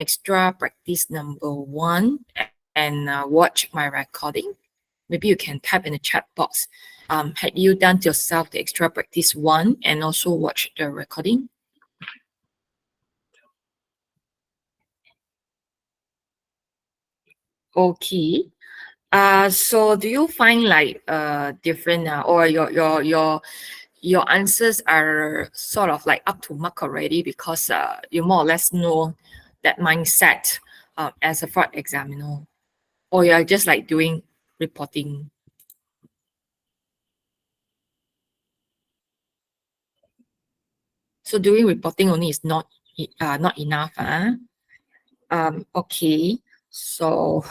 extra practice number 1 and watch my recording, maybe you can type in the chat box. Had you done yourself the extra practice 1 and also watch the recording? Okay. So do you find like different or your answers are sort of like up to mark already because you more or less know that mindset as a fraud examiner, or you're just like doing reporting? So doing reporting only is not enough. Okay. So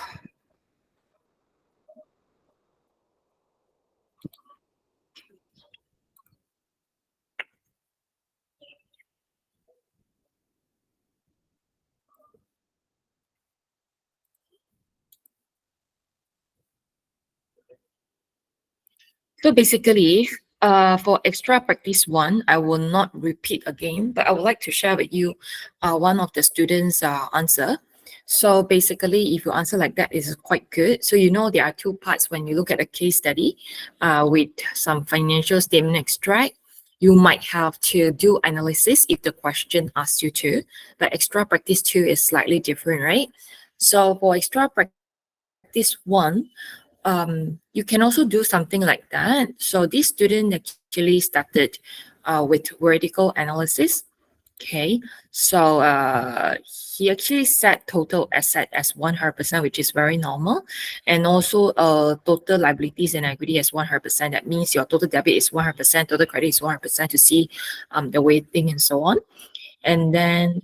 So basically, for extra practice 1, I will not repeat again, but I would like to share with you one of the students' answer. So basically, if you answer like that, is quite good. So you know there are two parts when you look at a case study with some financial statement extract. You might have to do analysis if the question asks you to, but extra practice 2 is slightly different, right? So for extra practice 1, you can also do something like that. So this student actually started with vertical analysis. Okay, so he actually set total asset as 100%, which is very normal, and also total liabilities and equity as 100%. That means your total debit is 100%, total credit is 100% to see the weighting and so on. And then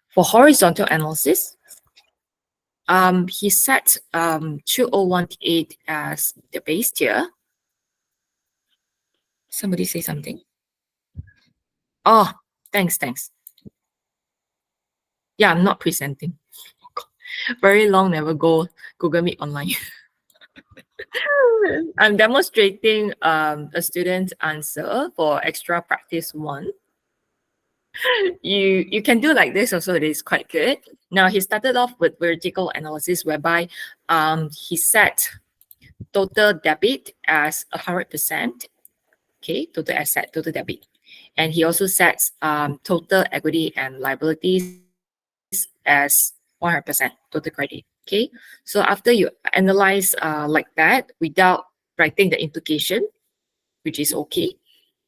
for horizontal analysis, he set 2018 as the base tier. Somebody say something. Oh, thanks. Yeah, I'm not presenting. Very long never go Google Meet online. I'm demonstrating a student's answer for extra practice 1. You can do like this also, it is quite good. Now he started off with vertical analysis whereby he set total debit as 100%. Okay, total asset, total debit. And he also sets total equity and liabilities as 100% total credit. Okay, so after you analyze like that without writing the implication, which is okay,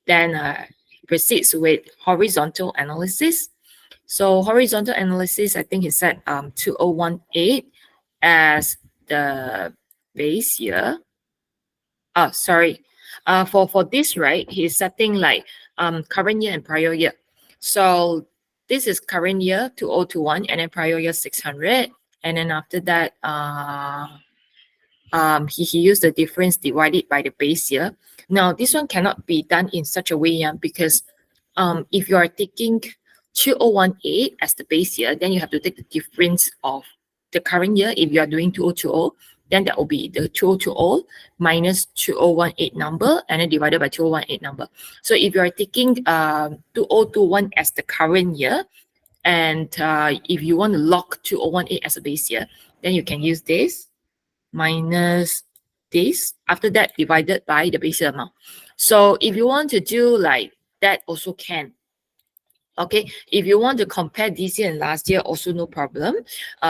then proceeds with horizontal analysis. So horizontal analysis, I think he set 2018 as the base year. Sorry. For this, right, he's setting like current year and prior year. So this is current year 2021 and then prior year 600. And then after that, he used the difference divided by the base year. Now this one cannot be done in such a way because if you are taking 2018 as the base year, then you have to take the difference of the current year. If you are doing 2020, then that will be the 2020 minus 2018 number and then divided by 2018 number. So if you are taking 2021 as the current year, and if you want to lock 2018 as a base year, then you can use this minus this. After that, divided by the base year amount. So if you want to do like that, also can. Okay, if you want to compare this year and last year, also no problem.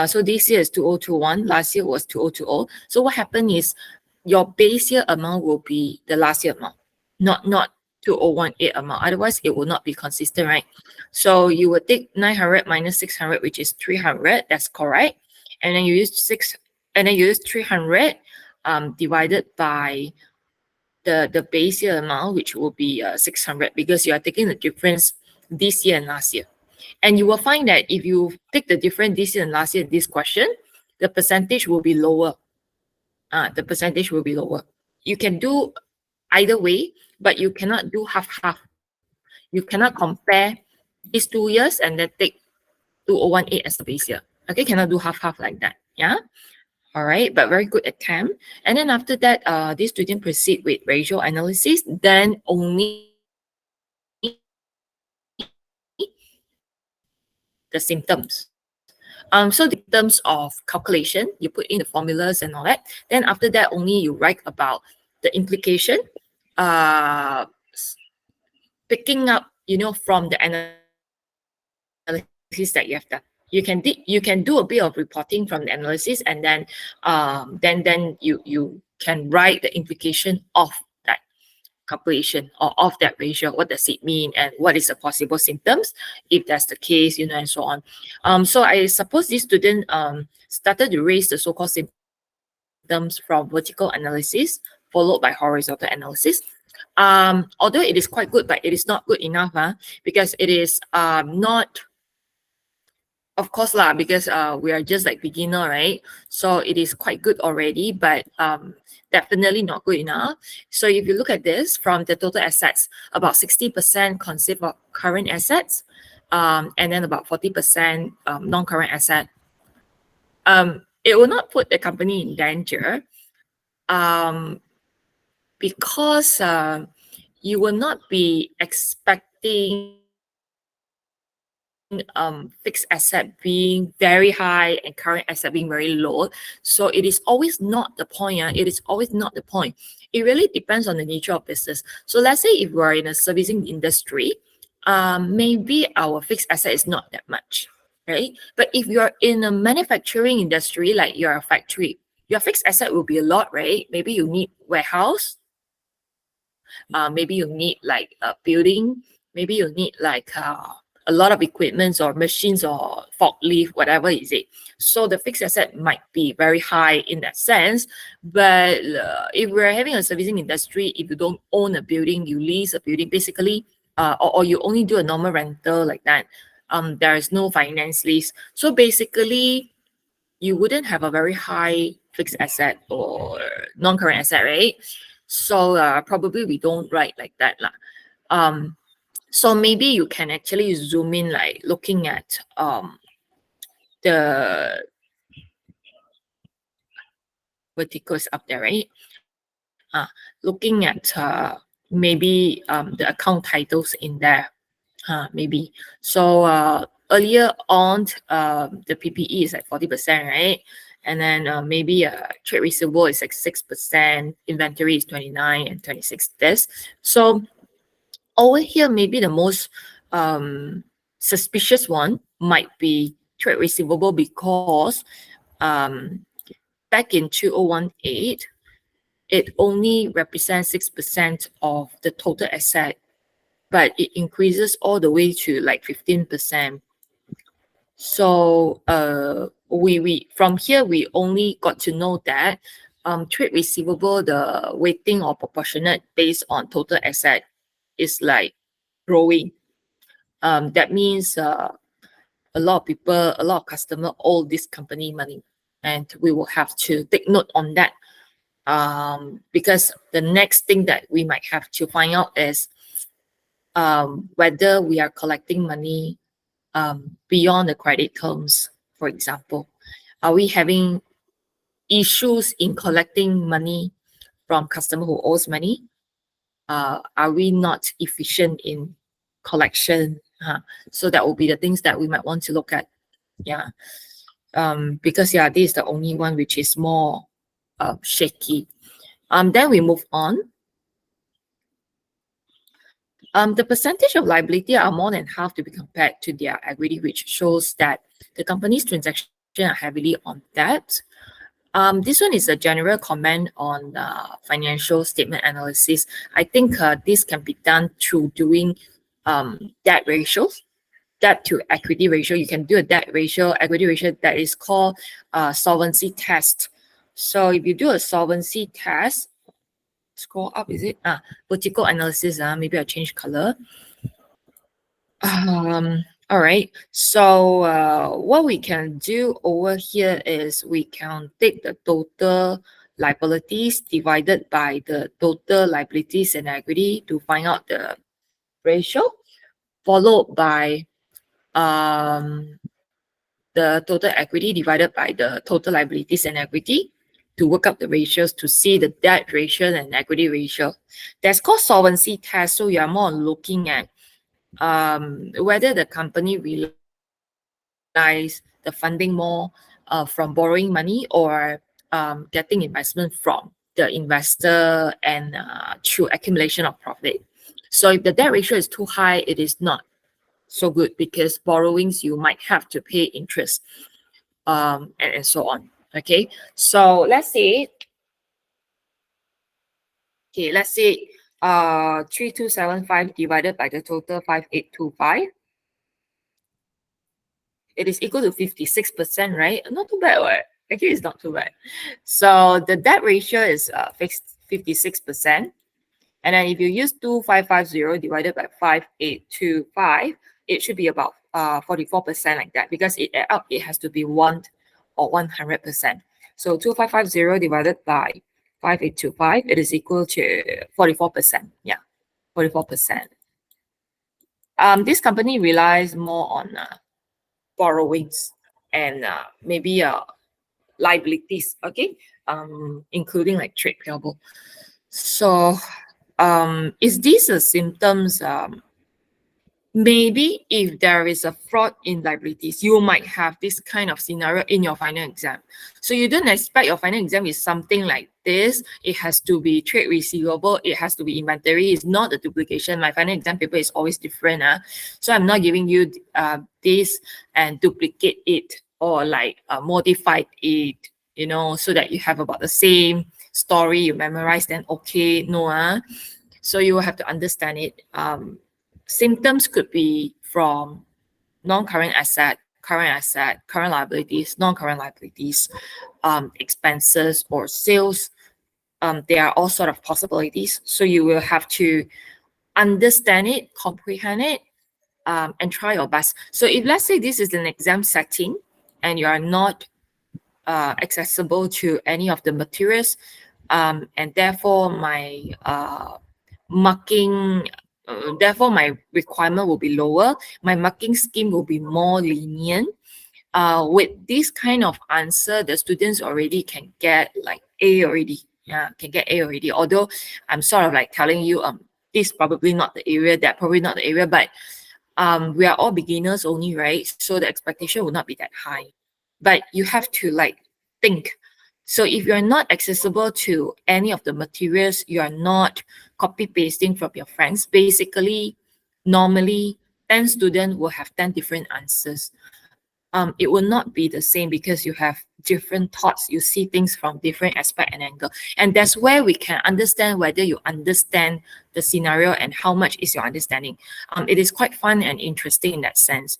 So this year is 2021, last year was 2020. So what happened is your base year amount will be the last year amount, not 2018 amount. Otherwise, it will not be consistent, right? So you will take 900 minus 600, which is 300. That's correct. And then you use 300 divided by the base year amount, which will be 600, because you are taking the difference this year and last year. And you will find that if you take the difference this year and last year in this question, the percentage will be lower. The percentage will be lower. You can do either way, but you cannot do half-half. You cannot compare these 2 years and then take 2018 as the base year. Okay, cannot do half-half like that. Yeah. All right, but very good attempt. And then after that, this student proceed with ratio analysis. Then only the symptoms. So in terms of calculation, you put in the formulas and all that. Then after that, only you write about the implication, picking up, from the analysis that you have done. You can do a bit of reporting from the analysis, and then you can write the implication of that calculation or of that ratio. What does it mean, and what is the possible symptoms if that's the case, and so on. So I suppose this student started to raise the so-called symptoms from vertical analysis followed by horizontal analysis. Although it is quite good, but it is not good enough, because it is not, of course lah, because we are just like beginner, right? So it is quite good already, but definitely not good enough. So if you look at this from the total assets, about 60% consist of current assets, and then about 40% non-current asset. It will not put the company in danger, because you will not be expecting fixed asset being very high and current asset being very low. So it is always not the point. It is always not the point. It really depends on the nature of business. So let's say if we're in a servicing industry, maybe our fixed asset is not that much, right? But if you're in a manufacturing industry, like you're a factory, your fixed asset will be a lot, right? Maybe you need warehouse, maybe you need like a building, maybe you need like a lot of equipments or machines or forklift, whatever is it. So the fixed asset might be very high in that sense. But if we're having a servicing industry, if you don't own a building, you lease a building, basically, or you only do a normal rental like that, there is no finance lease. So basically, you wouldn't have a very high fixed asset or non-current asset, right? So probably we don't write like that lah. So maybe you can actually zoom in, like looking at the verticals up there, right? Looking at maybe the account titles in there, maybe. So earlier on, the PPE is like 40%, right? And then maybe trade receivable is like 6%, inventory is 29 and 26 this. So over here, maybe the most suspicious one might be trade receivable, because back in 2018, it only represents 6% of the total asset, but it increases all the way to like 15%. So we from here we only got to know that trade receivable, the weighting or proportionate based on total asset is like growing. That means a lot of people, a lot of customer owe this company money, and we will have to take note on that. Because the next thing that we might have to find out is whether we are collecting money beyond the credit terms, for example. Are we having issues in collecting money from customer who owes money? Are we not efficient in collection? So that will be the things that we might want to look at. Yeah. Because this is the only one which is more shaky. Then we move on. The percentage of liability are more than half to be compared to their equity, which shows that the company's transactions are heavily on debt. This one is a general comment on financial statement analysis. I think this can be done through doing debt ratios, debt to equity ratio. You can do a debt ratio, equity ratio that is called solvency test. So if you do a solvency test, scroll up, is it? Vertical analysis, maybe I'll change color. All right. So what we can do over here is we can take the total liabilities divided by the total liabilities and equity to find out the ratio, followed by the total equity divided by the total liabilities and equity to work out the ratios to see the debt ratio and equity ratio. That's called solvency test. So you are more looking at whether the company realize the the funding more from borrowing money or getting investment from the investor and through accumulation of profit. So if the debt ratio is too high, it is not so good because borrowings you might have to pay interest and so on. Okay, so let's say 3275 divided by the total 5825. It is equal to 56%, right? Not too bad, right? Actually, it's not too bad. So the debt ratio is fixed 56%. And then if you use 2550 divided by 5825, it should be about 44% like that, because it add up, it has to be 1 or 100%. So 2550 divided by 5825, it is equal to 44%. Yeah, 44%. This company relies more on borrowings and maybe liabilities, okay, including like trade payable. So is this a symptoms? Maybe if there is a fraud in liabilities, you might have this kind of scenario in your final exam. So you don't expect your final exam is something like this. It has to be trade receivable. It has to be inventory. It's not a duplication. My final exam paper is always different. So I'm not giving you this and duplicate it or like modify it, you know, so that you have about the same story you memorize, then okay, no. So you will have to understand it. Symptoms could be from non-current asset, current liabilities, non-current liabilities, expenses or sales. There are all sort of possibilities. So you will have to understand it, comprehend it, and try your best. So if let's say this is an exam setting and you are not accessible to any of the materials, and therefore my marking therefore my requirement will be lower, my marking scheme will be more lenient. With this kind of answer, the students already can get like A already. Yeah, can get A already. Although I'm sort of like telling you, this is probably not the area, that probably not the area, but we are all beginners only, right? So the expectation will not be that high. But you have to like think. So if you're not accessible to any of the materials, you are not copy pasting from your friends. Basically, normally 10 students will have 10 different answers. It will not be the same because you have different thoughts. You see things from different aspect and angle. And that's where we can understand whether you understand the scenario and how much is your understanding. It is quite fun and interesting in that sense.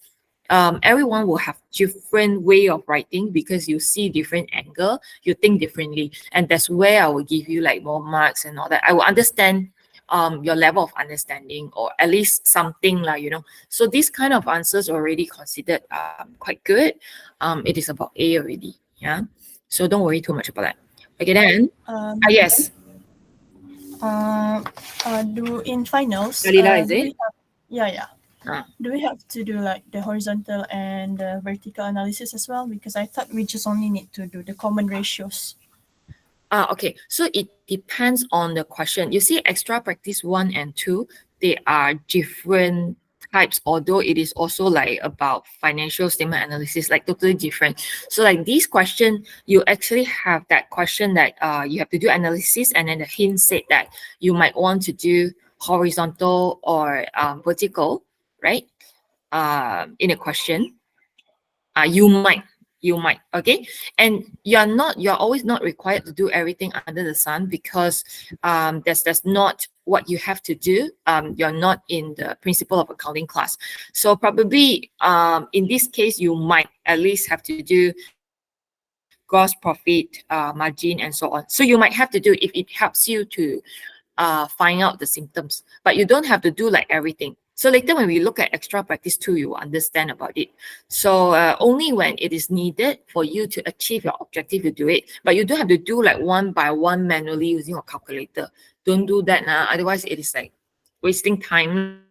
Everyone will have different way of writing because you see different angle, you think differently. And that's where I will give you like more marks and all that. I will understand your level of understanding, or at least something like, you know. So this kind of answers already considered quite good. It is about A already. Yeah. So don't worry too much about that. Okay, then. Yes. Do in finals, Dalila, is it? Yeah. Do we have to do like the horizontal and the vertical analysis as well? Because I thought we just only need to do the common ratios. Okay. So it depends on the question. You see, extra practice 1 and 2, they are different types, although it is also like about financial statement analysis, like totally different. So like this question, you actually have that question that you have to do analysis, and then the hint said that you might want to do horizontal or vertical, right? In a question. You might, okay? And you're always not required to do everything under the sun, because that's not what you have to do. You're not in the principle of accounting class. So probably in this case, you might at least have to do gross profit margin and so on. So you might have to do if it helps you to find out the symptoms, but you don't have to do like everything. So later when we look at extra practice 2, you will understand about it. So only when it is needed for you to achieve your objective, you do it. But you don't have to do like one by one manually using a calculator. Don't do that now. Otherwise, it is like wasting time.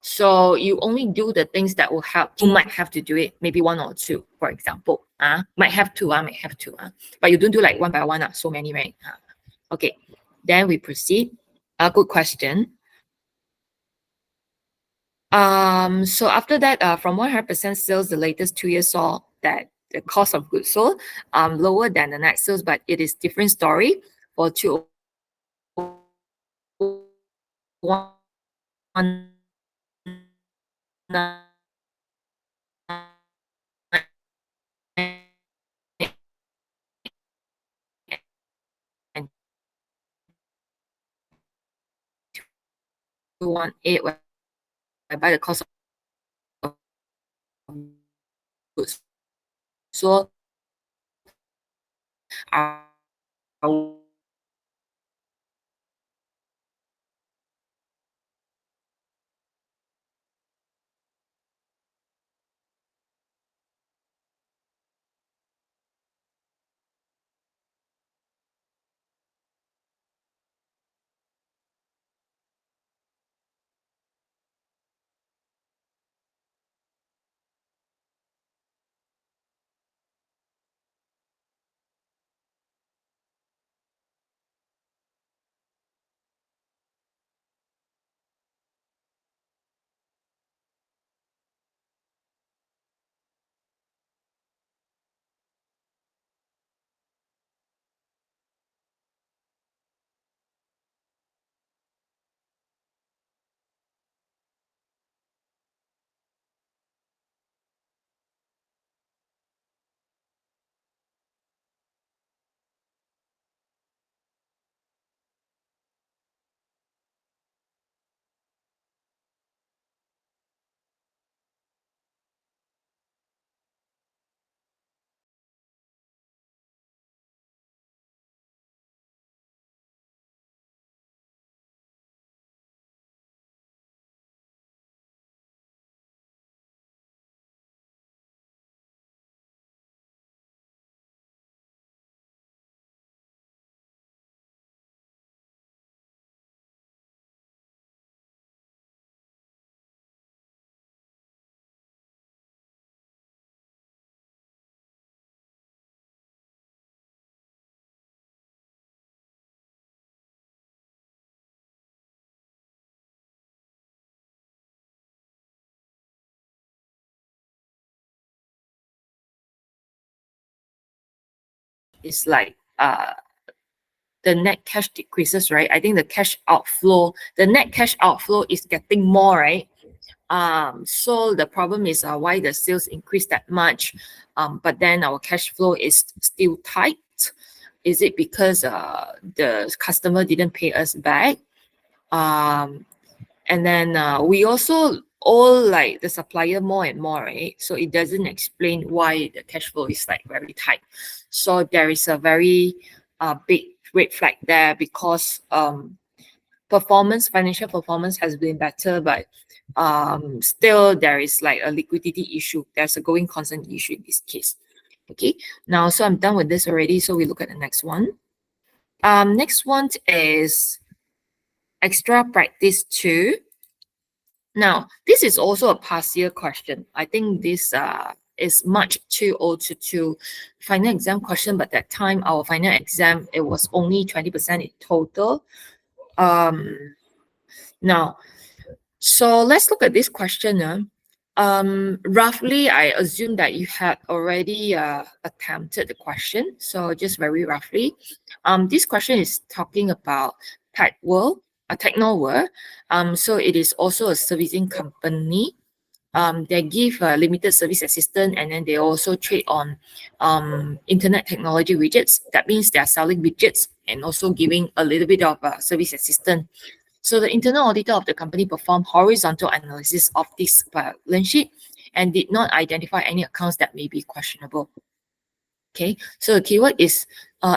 So you only do the things that will help. You might have to do it, maybe 1 or 2, for example. Might have to. But you don't do like one by one. So many, right? Okay. Then we proceed. A good question. So after that, from 100% sales, the latest 2 years saw that the cost of goods sold lower than the net sales, but it is different story for 201 and 218, whereby the cost of goods sold are is like the net cash decreases, right? I think the net cash outflow is getting more, right? So the problem is why the sales increase that much, but then our cash flow is still tight. Is it because the customer didn't pay us back? And then we also owe like the supplier more and more, right? So it doesn't explain why the cash flow is like very tight. So there is a very big red flag there because financial performance has been better, but still there is like a liquidity issue. There's a going concern issue in this case. Okay, now so I'm done with this already. So we look at the next one. Next one is extra practice 2. Now, this is also a past year question. I think this is much too old to final exam question, but that time our final exam, it was only 20% in total. Now, so let's look at this question. Roughly, I assume that you had already attempted the question. So just very roughly, this question is talking about Tech World, Technoworld. So it is also a servicing company. They give limited service assistance, and then they also trade on internet technology widgets. That means they are selling widgets and also giving a little bit of service assistance. So the internal auditor of the company performed horizontal analysis of this balance sheet and did not identify any accounts that may be questionable. Okay, so the keyword is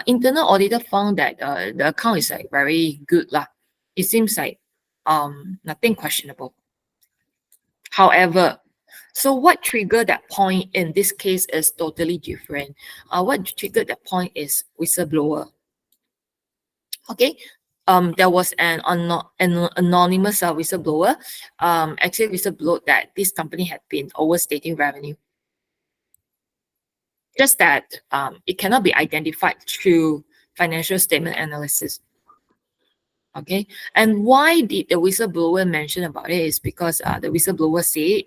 internal auditor found that the account is like very good lah. It seems like nothing questionable. However, so what triggered that point in this case is totally different. What triggered that point is whistleblower. Okay, there was an anonymous whistleblower. Actually whistleblowed that this company had been overstating revenue. Just that it cannot be identified through financial statement analysis. Okay, and why did the whistleblower mention about it is because the whistleblower said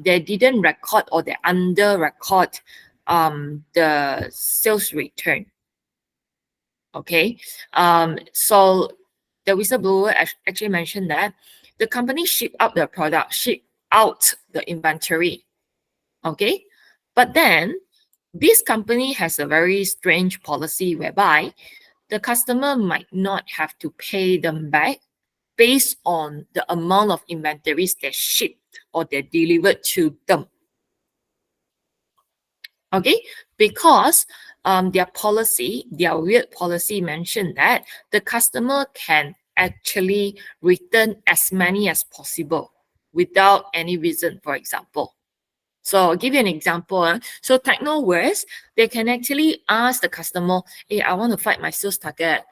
they didn't record or they under record the sales return. Okay, so the whistleblower actually mentioned that the company shipped out the product, shipped out the inventory. Okay, but then this company has a very strange policy whereby the customer might not have to pay them back based on the amount of inventories they shipped or they delivered to them. Okay, because their policy, their weird policy mentioned that the customer can actually return as many as possible without any reason, for example. So I'll give you an example. So Technoworks, they can actually ask the customer, hey, I want to fight my sales target.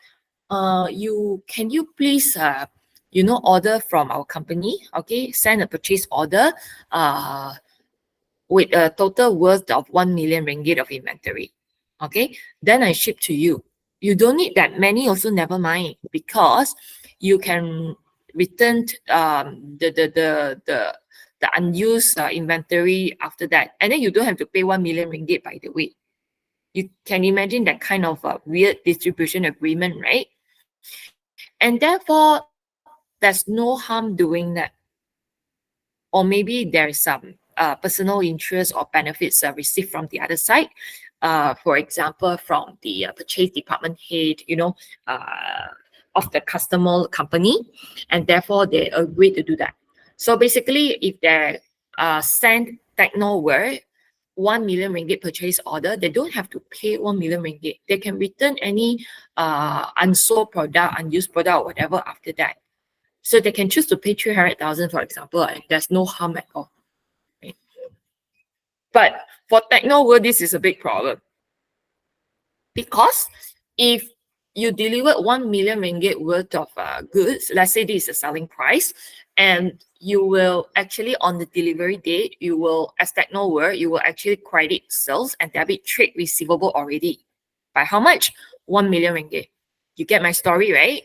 Can you please order from our company, okay? Send a purchase order with a total worth of 1 million ringgit of inventory. Okay, then I ship to you. You don't need that many, also never mind, because you can return the unused inventory after that, and then you don't have to pay 1 million ringgit, by the way. You can imagine that kind of weird distribution agreement, right? And therefore, there's no harm doing that. Or maybe there is some personal interest or benefits received from the other side. For example, from the purchase department head, of the customer company, and therefore they agree to do that. So basically, if they send Technoworks 1 million ringgit purchase order, they don't have to pay 1 million ringgit. They can return any unsold product, unused product, or whatever after that. So they can choose to pay 300,000, for example, and there's no harm at all. Right? But for Technoworks, this is a big problem. Because if you delivered 1 million ringgit worth of goods, let's say this is a selling price, and you will actually, on the delivery date, you will, as Technoworks, you will actually credit sales and debit trade receivable already. By how much? 1 million ringgit. You get my story, right?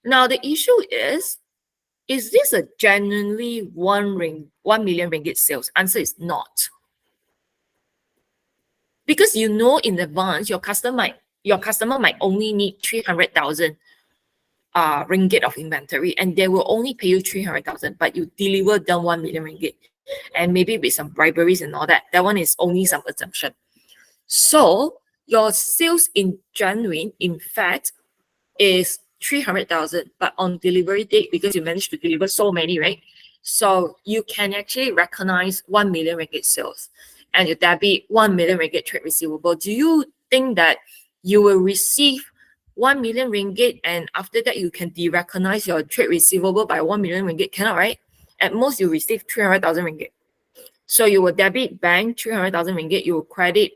Now, the issue is this a genuinely 1 million ringgit sales? Answer is not. Because you know in advance, your customer might only need 300,000 ringgit of inventory, and they will only pay you 300,000, but you deliver them 1 million ringgit, and maybe with some briberies and all that. That one is only some assumption. So your sales in genuine, in fact, is 300,000, but on delivery date, because you managed to deliver so many, right? So you can actually recognize 1 million ringgit sales, and you debit 1 million ringgit trade receivable. Do you think that you will receive 1 million ringgit and after that you can de-recognize your trade receivable by 1 million ringgit? Cannot, right? At most you receive 300,000 ringgit. So you will debit bank 300,000 ringgit, you will credit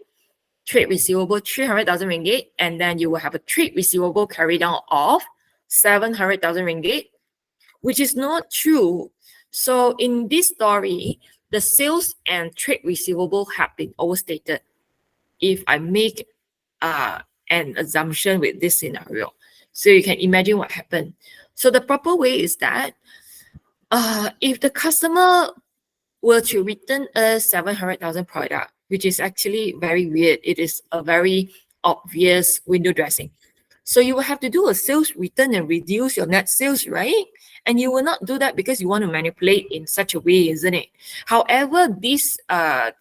trade receivable 300,000 ringgit, and then you will have a trade receivable carried out of 700,000 ringgit, which is not true. So in this story, the sales and trade receivable have been overstated. If I make an assumption with this scenario, so you can imagine what happened. So the proper way is that if the customer were to return a 700,000 product, which is actually very weird, it is a very obvious window dressing. So you will have to do a sales return and reduce your net sales, right? And you will not do that because you want to manipulate in such a way, isn't it? However, this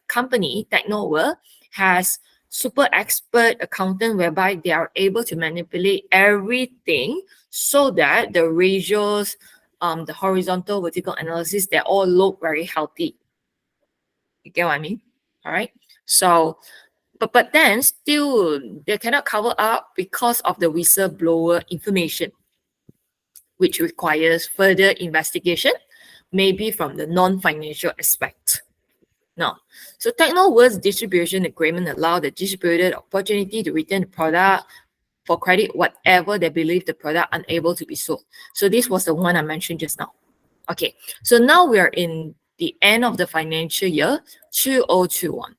company, Technoworks, has super expert accountant whereby they are able to manipulate everything so that the ratios, the horizontal, vertical analysis, they all look very healthy. You get what I mean? All right. So, but then still they cannot cover up because of the whistleblower information, which requires further investigation, maybe from the non-financial aspect. Now, so Technoworks distribution agreement allow the distributor the opportunity to return the product for credit whatever they believe the product unable to be sold. So this was the one I mentioned just now. Okay, so now we are in the end of the financial year 2021.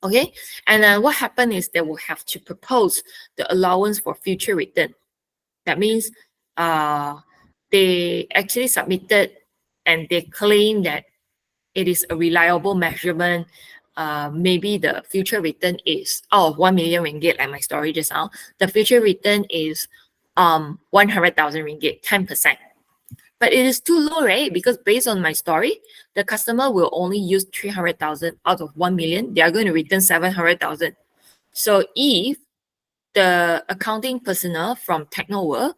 Okay, and then what happened is they will have to propose the allowance for future return. That means they actually submitted and they claim that it is a reliable measurement. Maybe the future return is out of 1 million ringgit, like my story just now. The future return is 100,000 ringgit, 10%. But it is too low, right? Because based on my story, the customer will only use 300,000 out of 1 million. They are going to return 700,000. So if the accounting personnel from TechnoWorld,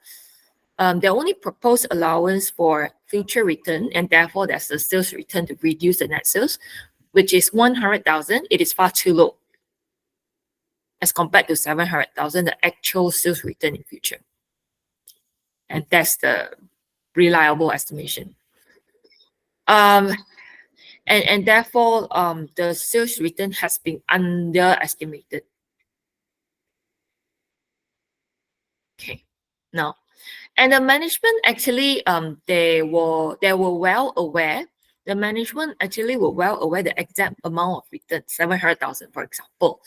they only propose allowance for future return, and therefore there's a sales return to reduce the net sales, which is 100,000. It is far too low as compared to 700,000, the actual sales return in future. And that's the reliable estimation. And therefore, the sales return has been underestimated. Okay, now, and the management actually, they were well aware. The management actually were well aware the exact amount of return, 700,000, for example,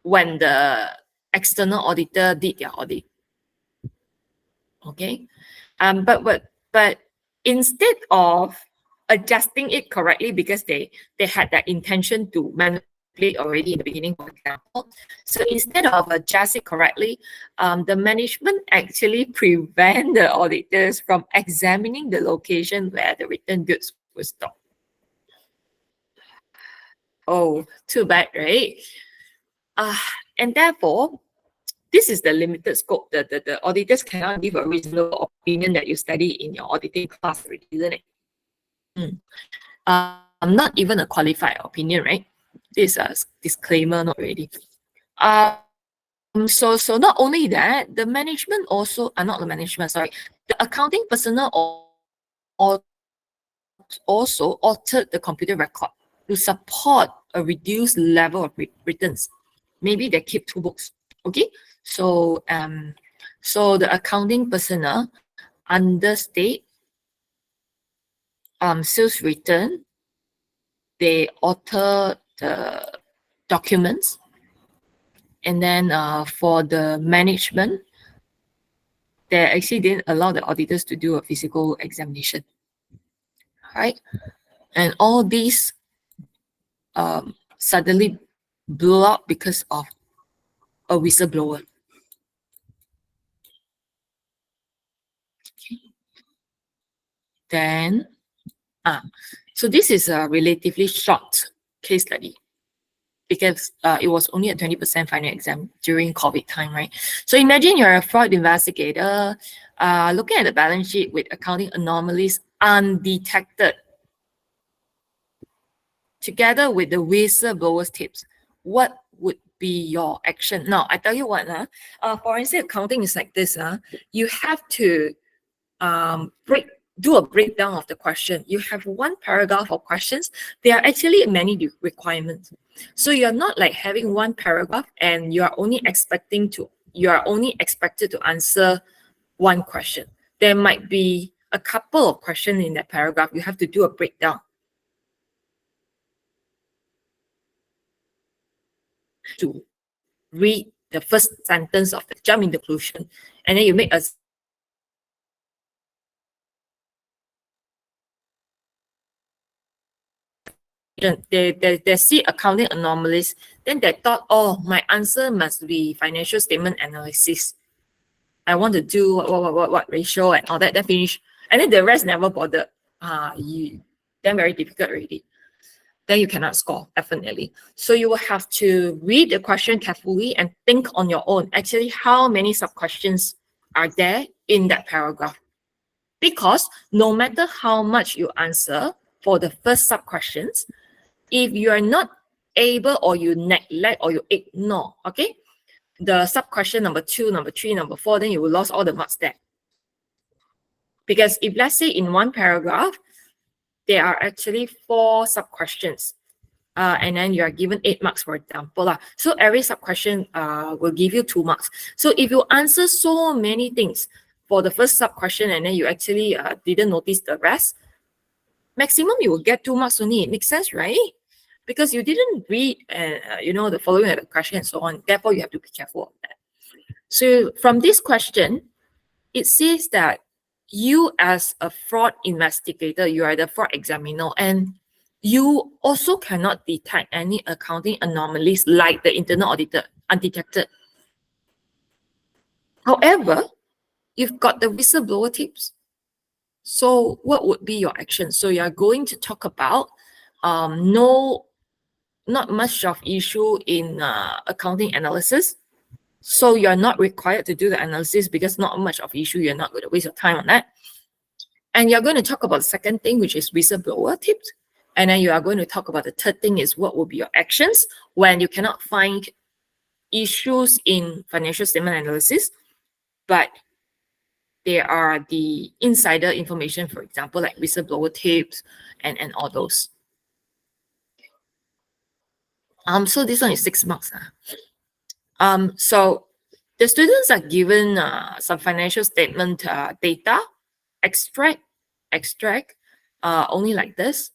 when the external auditor did their audit. Okay, but instead of adjusting it correctly, because they had that intention to manipulate already in the beginning, for example. So instead of adjust it correctly, the management actually prevent the auditors from examining the location where the return goods were stored. Oh, too bad, right? And therefore, this is the limited scope. The auditors cannot give a reasonable opinion that you study in your auditing class already, isn't it? Not even a qualified opinion, right? This is a disclaimer, not really. So not only that, the management also, not the management, sorry, the accounting personnel also altered the computer record to support a reduced level of returns. Maybe they keep 2 books. Okay, so the accounting personnel understate sales return. They alter the documents, and then for the management, they actually didn't allow the auditors to do a physical examination, right? And all these suddenly blew up because of a whistleblower. Okay. Then, so this is a relatively short case study because it was only a 20% final exam during COVID time, right? So imagine you're a fraud investigator looking at the balance sheet with accounting anomalies undetected, together with the whistleblower's tips. What would be your action? Now, I tell you what, forensic accounting is like this. You have to do a breakdown of the question. You have one paragraph of questions. There are actually many requirements. So you're not like having one paragraph and you are only expected to answer one question. There might be a couple of questions in that paragraph. You have to do a breakdown. To read the first sentence of the jump in the conclusion, and then you make a they see accounting anomalies, then they thought, oh, my answer must be financial statement analysis. I want to do what ratio and all that, then finish. And then the rest never bothered. Then very difficult already. Then you cannot score, definitely. So you will have to read the question carefully and think on your own. Actually, how many sub-questions are there in that paragraph? Because no matter how much you answer for the first sub-questions, if you are not able or you neglect or you ignore, okay, the sub-question number 2, number 3, number 4, then you will lose all the marks there. Because if let's say in one paragraph, there are actually 4 sub-questions, and then you are given 8 marks, for example. So every sub-question will give you 2 marks. So if you answer so many things for the first sub-question and then you actually didn't notice the rest, maximum you will get 2 marks only. It makes sense, right? Because you didn't read the following of the question and so on. Therefore, you have to be careful of that. So from this question, it says that you as a fraud investigator, you are the fraud examiner, and you also cannot detect any accounting anomalies like the internal auditor undetected. However, you've got the whistleblower tips. So what would be your action? So you are going to talk about not much of issue in accounting analysis. So you're not required to do the analysis because not much of issue. You're not going to waste your time on that. And you're going to talk about the second thing, which is whistleblower tips. And then you are going to talk about the third thing is what will be your actions when you cannot find issues in financial statement analysis, but there are the insider information, for example, like whistleblower tips and all those. So this one is 6 marks. So the students are given some financial statement data, extract, only like this.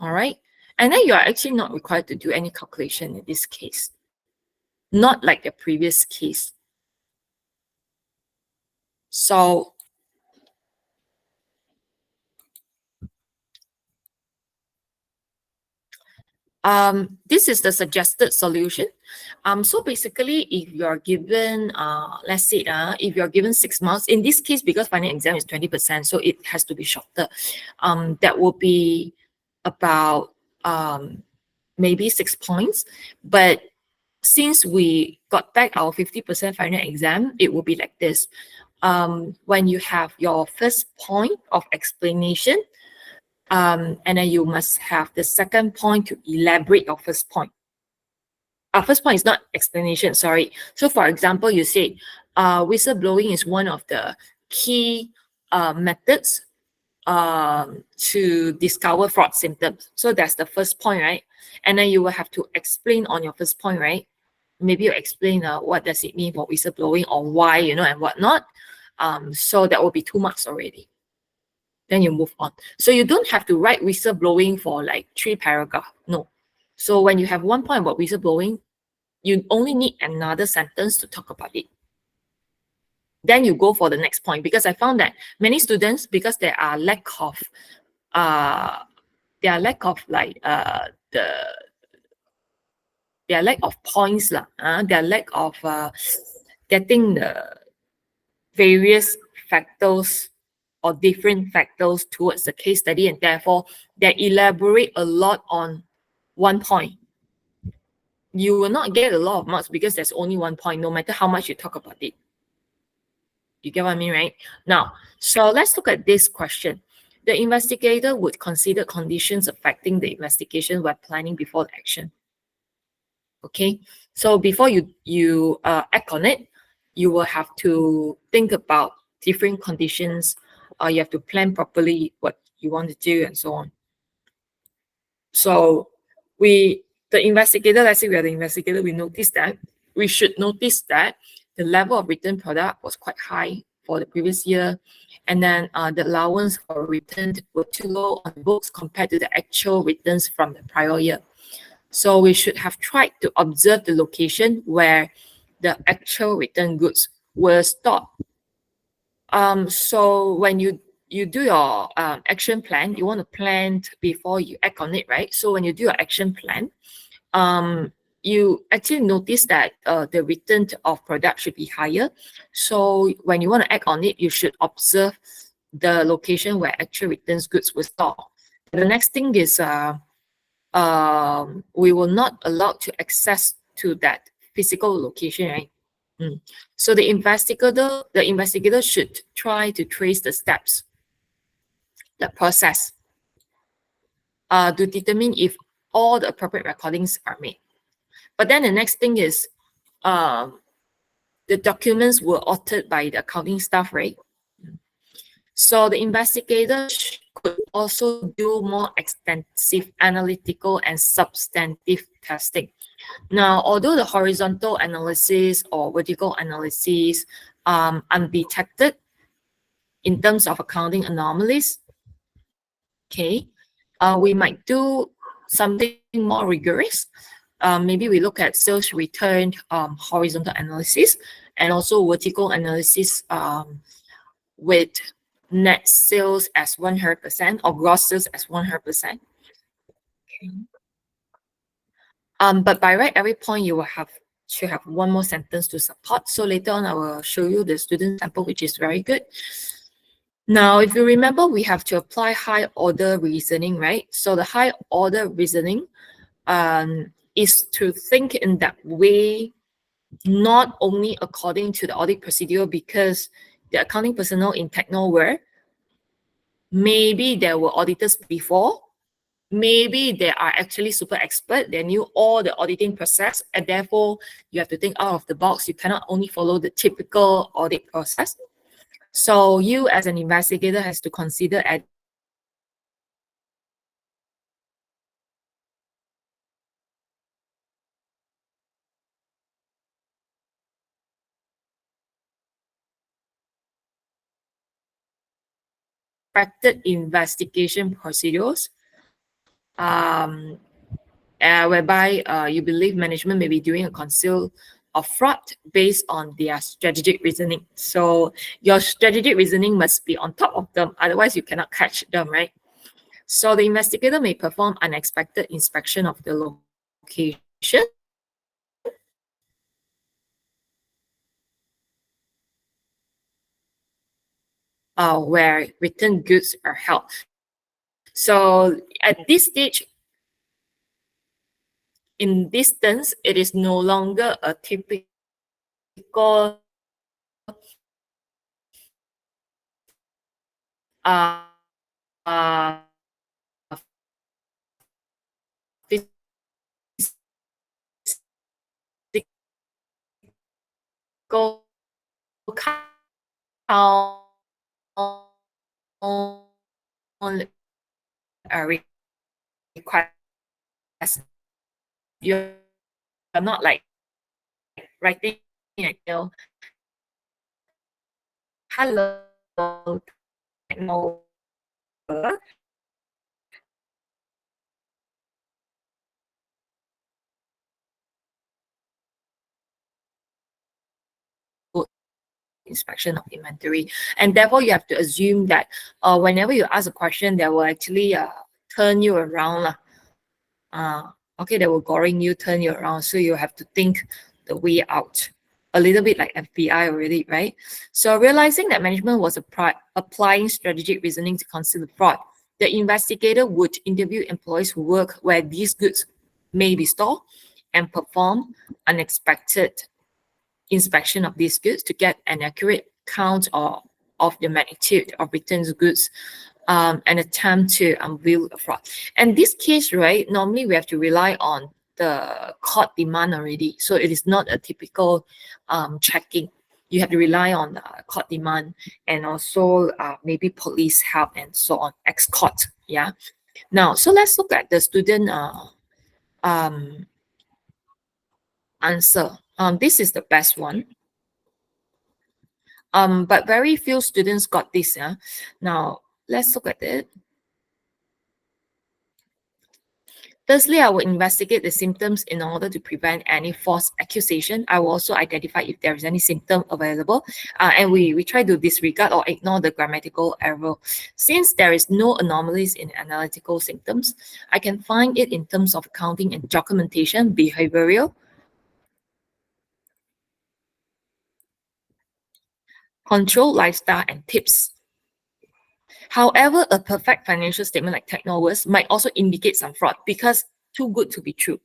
All right. And then you are actually not required to do any calculation in this case. Not like the previous case. So this is the suggested solution. So basically, if you're given, let's say, if you're given 6 marks, in this case, because final exam is 20%, so it has to be shorter. That will be about maybe 6 points. But since we got back our 50% final exam, it will be like this. When you have your first point of explanation, and then you must have the second point to elaborate your first point. Our first point is not explanation, sorry. So for example, you say whistleblowing is one of the key methods to discover fraud symptoms. So that's the first point, right? And then you will have to explain on your first point, right? Maybe you explain what does it mean for whistleblowing or why, and whatnot. So that will be 2 marks already. Then you move on. So you don't have to write whistleblowing for like 3 paragraphs. No. So when you have 1 point about whistleblowing, you only need another sentence to talk about it. Then you go for the next point, because I found that many students, because there are lack of points, their lack of getting the various factors or different factors towards the case study, and therefore they elaborate a lot on 1 point. You will not get a lot of marks because there's only 1 point, no matter how much you talk about it. You get what I mean, right? Now, so let's look at this question. The investigator would consider conditions affecting the investigation while planning before the action. Okay, so before you act on it, you will have to think about different conditions. You have to plan properly what you want to do and so on. So the investigator, let's say we are the investigator, we should notice that the level of return product was quite high for the previous year. And then the allowance for return were too low on books compared to the actual returns from the prior year. So we should have tried to observe the location where the actual return goods were stored. So when you do your action plan, you want to plan before you act on it, right? So when you do your action plan, you actually notice that the return of product should be higher. So when you want to act on it, you should observe the location where actual returns goods were stored. The next thing is we will not allow to access to that physical location, right? So the investigator should try to trace the steps, the process, to determine if all the appropriate recordings are made. But then the next thing is the documents were authored by the accounting staff, right? So the investigator could also do more extensive analytical and substantive testing. Now, although the horizontal analysis or vertical analysis undetected in terms of accounting anomalies, okay, we might do something more rigorous. Maybe we look at sales return horizontal analysis, and also vertical analysis with net sales as 100% or gross sales as 100%. Okay. But by right, every point you will should have one more sentence to support. So later on, I will show you the student sample, which is very good. Now, if you remember, we have to apply high order reasoning, right? So the high order reasoning is to think in that way, not only according to the audit procedure, because the accounting personnel in Technoware, maybe there were auditors before, maybe they are actually super expert, they knew all the auditing process, and therefore you have to think out of the box. You cannot only follow the typical audit process. So you as an investigator has to consider at expected investigation procedures, whereby you believe management may be doing a conceal of fraud based on their strategic reasoning. So your strategic reasoning must be on top of them, otherwise you cannot catch them, right? So the investigator may perform unexpected inspection of the location where written goods are held. So at this stage, in distance, it is no longer a typical uh, uh, physical count request. You're not like writing an email, hello, no, inspection of inventory. And therefore, you have to assume that whenever you ask a question, they will actually turn you around. Okay, they will goring you, turn you around. So you have to think the way out. A little bit like FBI already, right? So realizing that management was applying strategic reasoning to conceal the fraud, the investigator would interview employees who work where these goods may be stored and perform unexpected inspection of these goods to get an accurate count of the magnitude of returned goods and attempt to unveil a fraud. And this case, right, normally we have to rely on the court demand already. So it is not a typical checking. You have to rely on court demand and also maybe police help and so on, ex-court. Yeah. Now, so let's look at the student answer. This is the best one. But very few students got this. Yeah. Now, let's look at it. Firstly, I will investigate the symptoms in order to prevent any false accusation. I will also identify if there is any symptom available. And we try to disregard or ignore the grammatical error. Since there is no anomalies in analytical symptoms, I can find it in terms of accounting and documentation, behavioral, control, lifestyle, and tips. However, a perfect financial statement like Technoware's might also indicate some fraud because too good to be true.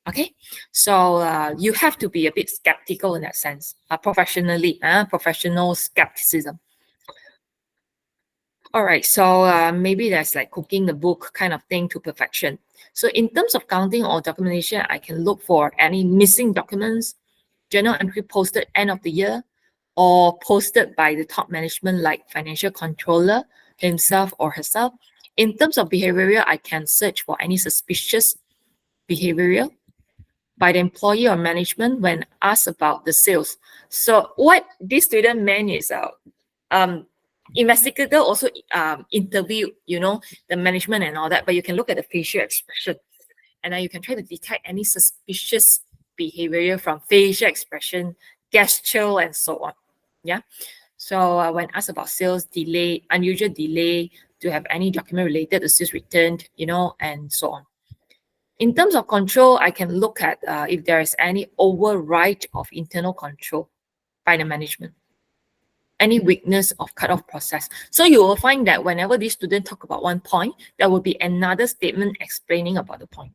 Okay, so you have to be a bit skeptical in that sense, professionally, professional skepticism. All right, so maybe that's like cooking the book kind of thing to perfection. So in terms of counting or documentation, I can look for any missing documents, journal entry posted end of the year, or posted by the top management like financial controller himself or herself. In terms of behavioral, I can search for any suspicious behavioral by the employee or management when asked about the sales. So what this student meant is investigator also interview, the management and all that, but you can look at the facial expression and then you can try to detect any suspicious behavior from facial expression gesture and so on. Yeah. So when asked about sales delay, unusual delay, to have any document related to sales returned, and so on. In terms of control, I can look at if there is any override of internal control by the management, any weakness of cutoff process. So you will find that whenever these students talk about one point, there will be another statement explaining about the point.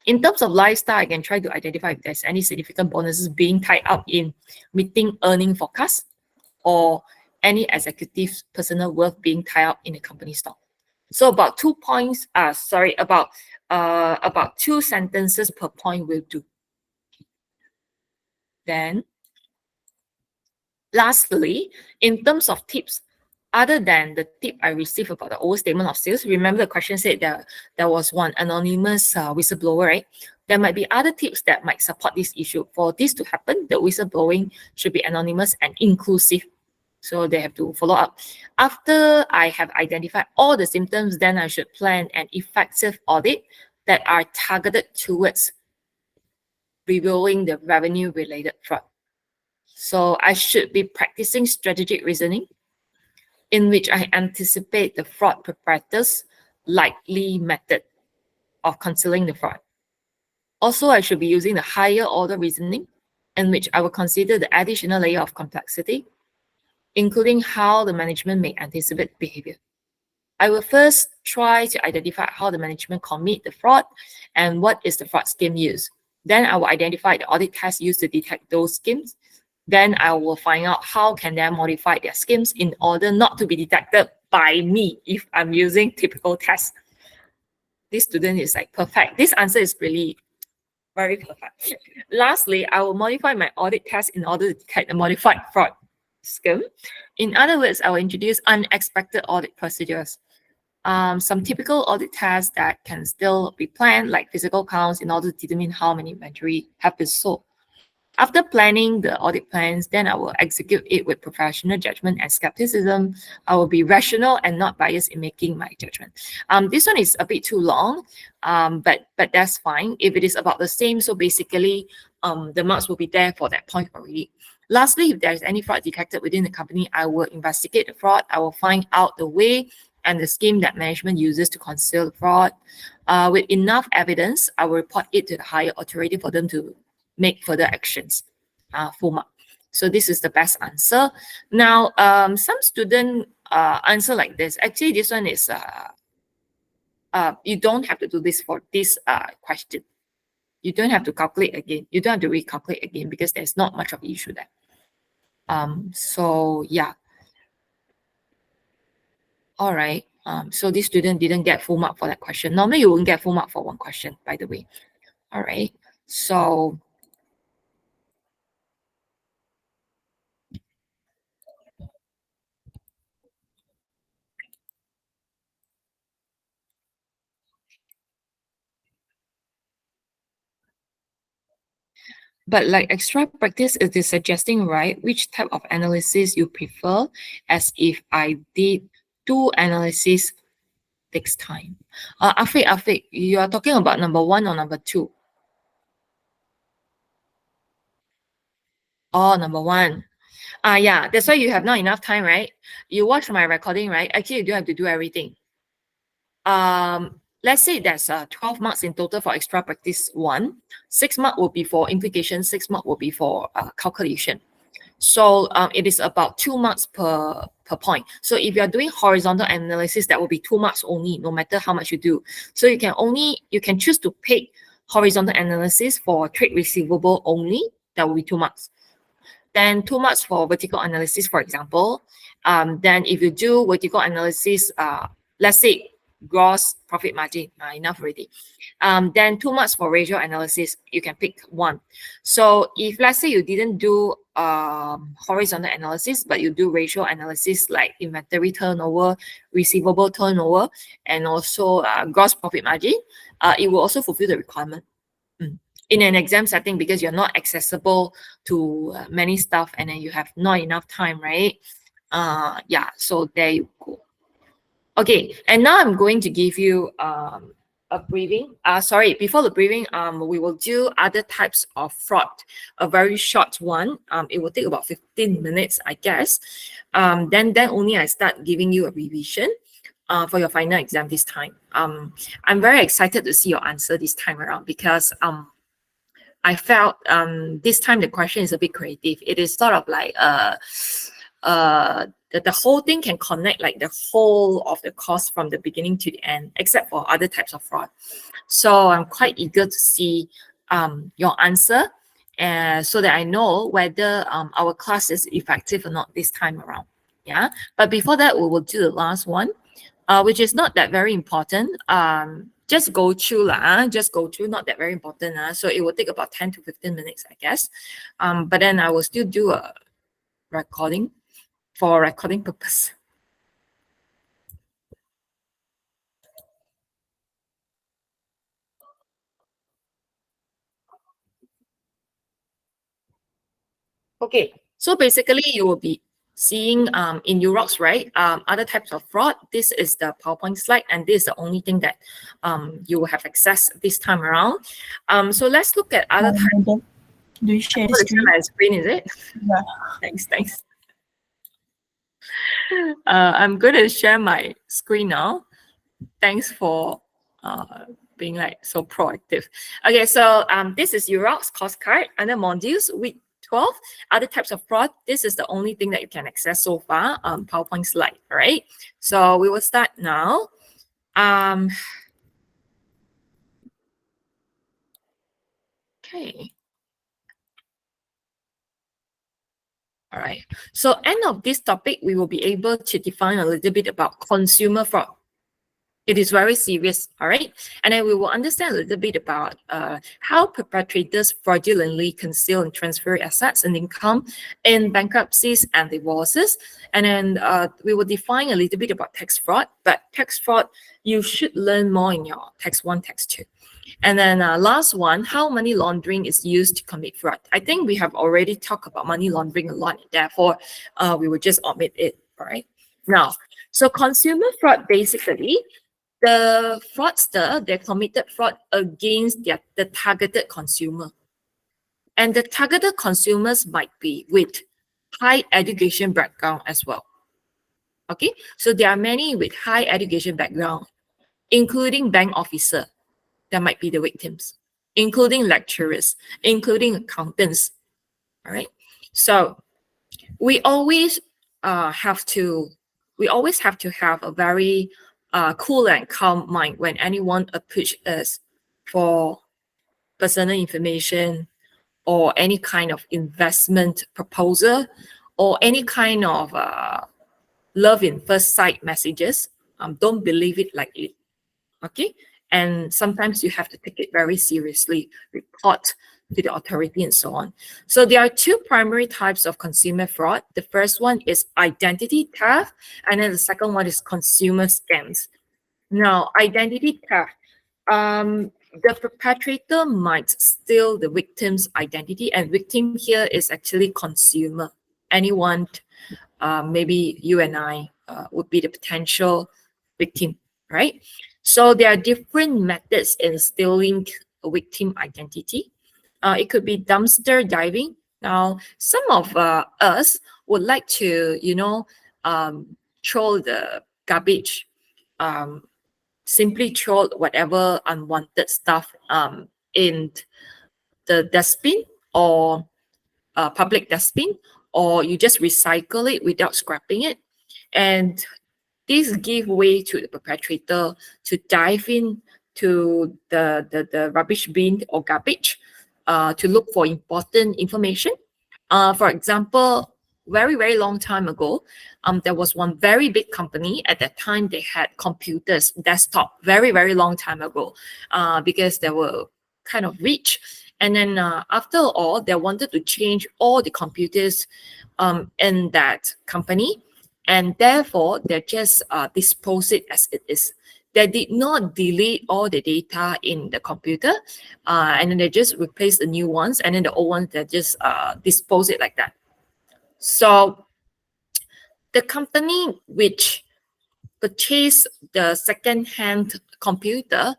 In terms of lifestyle, I can try to identify if there's any significant bonuses being tied up in meeting earning forecasts or any executive personal wealth being tied up in the company stock. So about 2 points, about 2 sentences per point will do. Then, lastly, in terms of tips, other than the tip I received about the overstatement of sales, remember the question said that there was one anonymous whistleblower, right? There might be other tips that might support this issue. For this to happen, the whistleblowing should be anonymous and inclusive. So they have to follow up. After I have identified all the symptoms, then I should plan an effective audit that are targeted towards revealing the revenue-related fraud. So I should be practicing strategic reasoning in which I anticipate the fraud perpetrators' likely method of concealing the fraud. Also, I should be using the higher order reasoning in which I will consider the additional layer of complexity, including how the management may anticipate behavior. I will first try to identify how the management commit the fraud and what is the fraud scheme used. Then I will identify the audit tests used to detect those schemes. Then I will find out how can they modify their schemes in order not to be detected by me if I'm using typical tests. This student is like perfect. This answer is really very perfect. Lastly, I will modify my audit test in order to detect the modified fraud scheme. In other words, I will introduce unexpected audit procedures. Some typical audit tests that can still be planned, like physical counts, in order to determine how many inventory have been sold. After planning the audit plans, then I will execute it with professional judgment and skepticism. I will be rational and not biased in making my judgment. This one is a bit too long, but that's fine. If it is about the same, so basically the marks will be there for that point already. Lastly, if there is any fraud detected within the company, I will investigate the fraud. I will find out the way and the scheme that management uses to conceal the fraud. With enough evidence, I will report it to the higher authority for them to make further actions. Full mark. So this is the best answer. Now, some student answer like this. Actually, this one is you don't have to do this for this question. You don't have to calculate again. You don't have to recalculate again because there's not much of an issue there. So yeah. All right. So this student didn't get full mark for that question. Normally you won't get full mark for one question, by the way. All right. So but like extra practice, it is suggesting, right, which type of analysis you prefer, as if I did 2 analysis takes time. Afiq, you are talking about number 1 or number 2? Oh, number 1. Yeah, that's why you have not enough time, right? You watch my recording, right? Actually, you do have to do everything. Let's say there's 12 marks in total for extra practice 1. 6 mark will be for implication, 6 mark will be for calculation. So it is about 2 marks per point. So if you're doing horizontal analysis, that will be 2 marks only, no matter how much you do. So you can choose to pick horizontal analysis for trade receivable only, that will be 2 marks. Then 2 marks for vertical analysis, for example. Then if you do vertical analysis, let's say gross profit margin, enough already. Then 2 marks for ratio analysis, you can pick 1. So if let's say you didn't do horizontal analysis, but you do ratio analysis like inventory turnover, receivable turnover, and also gross profit margin, it will also fulfill the requirement. In an exam setting, because you're not accessible to many stuff and then you have not enough time, right? Yeah, so there you go. Okay, and now I'm going to give you a briefing. Sorry, before the briefing, we will do other types of fraud. A very short one. It will take about 15 minutes, I guess. Then only I start giving you a revision for your final exam this time. I'm very excited to see your answer this time around because I felt this time the question is a bit creative. It is sort of like the whole thing can connect like the whole of the course from the beginning to the end, except for other types of fraud. So I'm quite eager to see your answer, so that I know whether our class is effective or not this time around. Yeah, but before that, we will do the last one, which is not that very important. Just go through lah, just go through, not that very important. So it will take about 10 to 15 minutes, I guess. But then I will still do a recording for recording purpose. Okay, so basically you will be seeing in UROX, right? Other types of fraud. This is the PowerPoint slide, and this is the only thing that you will have access this time around. So let's look at other types. Do you share the screen? Screen, is it? Yeah. Thanks. I'm going to share my screen now. Thanks for being like so proactive. Okay, so this is UROX course card under modules week 12. Other types of fraud. This is the only thing that you can access so far. PowerPoint slide. All right. So we will start now. Okay. All right. So end of this topic, we will be able to define a little bit about consumer fraud. It is very serious, all right? And then we will understand a little bit about how perpetrators fraudulently conceal and transfer assets and income in bankruptcies and divorces. And then we will define a little bit about tax fraud. But tax fraud, you should learn more in your tax 1, tax 2. And then last one, how money laundering is used to commit fraud. I think we have already talked about money laundering a lot. Therefore, we will just omit it, all right? Now, so consumer fraud, basically, the fraudster, they committed fraud against the targeted consumer. And the targeted consumers might be with high education background as well. Okay, so there are many with high education background, including bank officer, that might be the victims, including lecturers, including accountants. All right, so we always have to have a very cool and calm mind when anyone approach us for personal information or any kind of investment proposal or any kind of love in first sight messages. Don't believe it lightly. Okay, and sometimes you have to take it very seriously, report to the authority and so on. So there are two primary types of consumer fraud. The first one is identity theft, and then the second one is consumer scams. Now, identity theft, the perpetrator might steal the victim's identity, and victim here is actually consumer. Anyone, maybe you and I would be the potential victim, right? So there are different methods in stealing a victim identity. It could be dumpster diving. Now, some of us would like to, throw the garbage, simply throw whatever unwanted stuff in the dustbin or public dustbin, or you just recycle it without scrapping it. And this give way to the perpetrator to dive in to the rubbish bin or garbage to look for important information. For example, very, very long time ago, there was one very big company. At that time, they had computers, desktop, very, very long time ago, because they were kind of rich. And then after all, they wanted to change all the computers in that company. And therefore, they just dispose it as it is. They did not delete all the data in the computer, and then they just replace the new ones, and then the old ones, they just dispose it like that. So the company which purchased the second-hand computer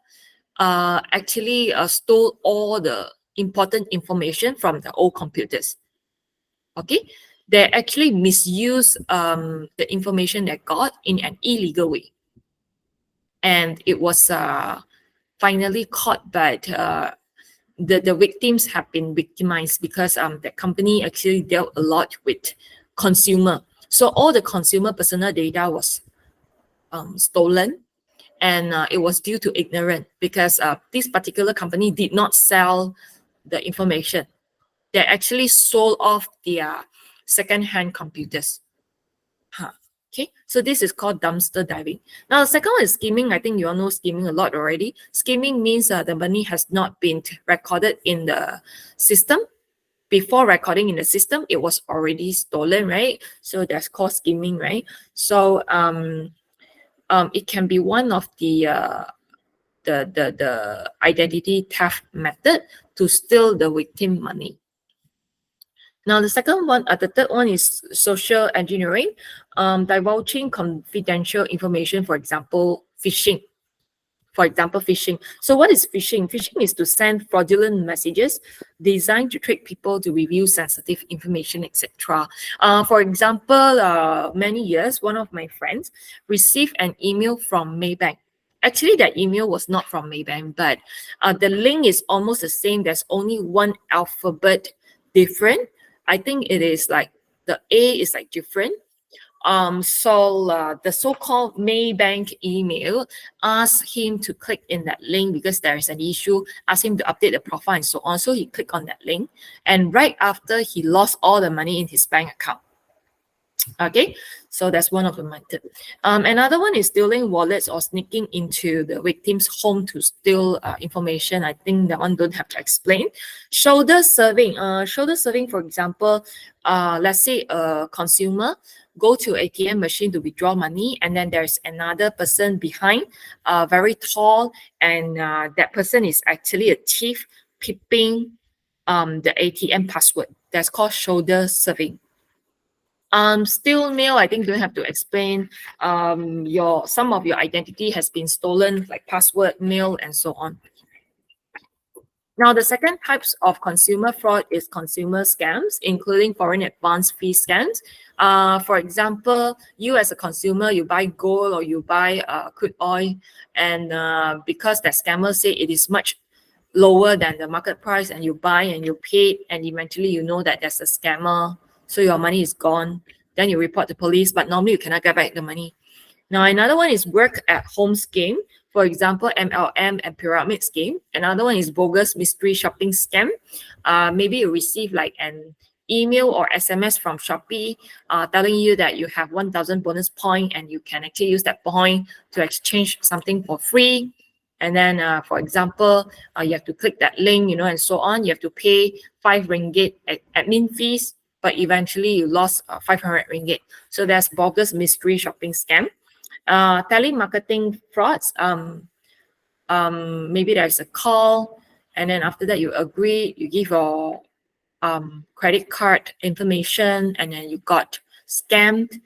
actually stole all the important information from the old computers. Okay, they actually misuse the information they got in an illegal way, and it was finally caught, but the victims have been victimized because the company actually dealt a lot with consumer. So all the consumer personal data was stolen, and it was due to ignorance because this particular company did not sell the information. They actually sold off their second-hand computers. Huh. Okay, so this is called dumpster diving. Now, the second one is skimming. I think you all know skimming a lot already. Skimming means the money has not been recorded in the system. Before recording in the system, it was already stolen, right? So that's called skimming, right? So it can be one of the identity theft method to steal the victim money. Now, the third one is social engineering, divulging confidential information, for example, phishing. So what is phishing? Phishing is to send fraudulent messages designed to trick people to reveal sensitive information, etc. For example, many years, one of my friends received an email from Maybank. Actually, that email was not from Maybank, but the link is almost the same. There's only one alphabet different. I think it is like the A is like different. So the so-called Maybank email asked him to click in that link because there is an issue, asked him to update the profile and so on. So he clicked on that link, and right after he lost all the money in his bank account. Okay, so that's one of the methods. Another one is stealing wallets or sneaking into the victim's home to steal information. I think that one don't have to explain. Shoulder serving. Shoulder serving, for example, let's say a consumer go to ATM machine to withdraw money, and then there's another person behind, very tall, and that person is actually a thief peeping the ATM password. That's called shoulder serving. Steal mail, I think don't have to explain. Some of your identity has been stolen, like password, mail, and so on. Now, the second types of consumer fraud is consumer scams, including foreign advance fee scams. For example, you as a consumer, you buy gold or you buy crude oil, and because the scammer say it is much lower than the market price, and you buy and you pay, and eventually you know that there's a scammer, so your money is gone. Then you report to police, but normally you cannot get back the money. Now, another one is work at home scheme. For example, MLM and pyramid scheme. Another one is bogus mystery shopping scam. Maybe you receive like an email or SMS from Shopee telling you that you have 1,000 bonus point and you can actually use that point to exchange something for free. And then, for example, you have to click that link, and so on. You have to pay 5 ringgit admin fees, but eventually you lost 500 ringgit. So that's bogus mystery shopping scam. Telemarketing frauds. Maybe there's a call, and then after that you agree, you give your credit card information, and then you got scammed.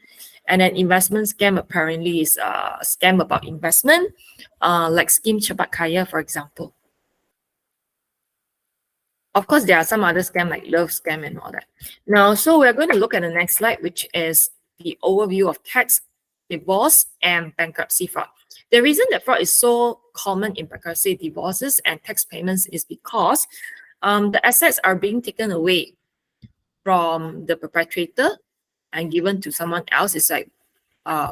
And then investment scam apparently is a scam about investment, like Scheme Cepat Kaya, for example. Of course, there are some other scam like love scam and all that. Now, so we're going to look at the next slide, which is the overview of tax, divorce, and bankruptcy fraud. The reason that fraud is so common in bankruptcy, divorces, and tax payments is because the assets are being taken away from the perpetrator and given to someone else. Is like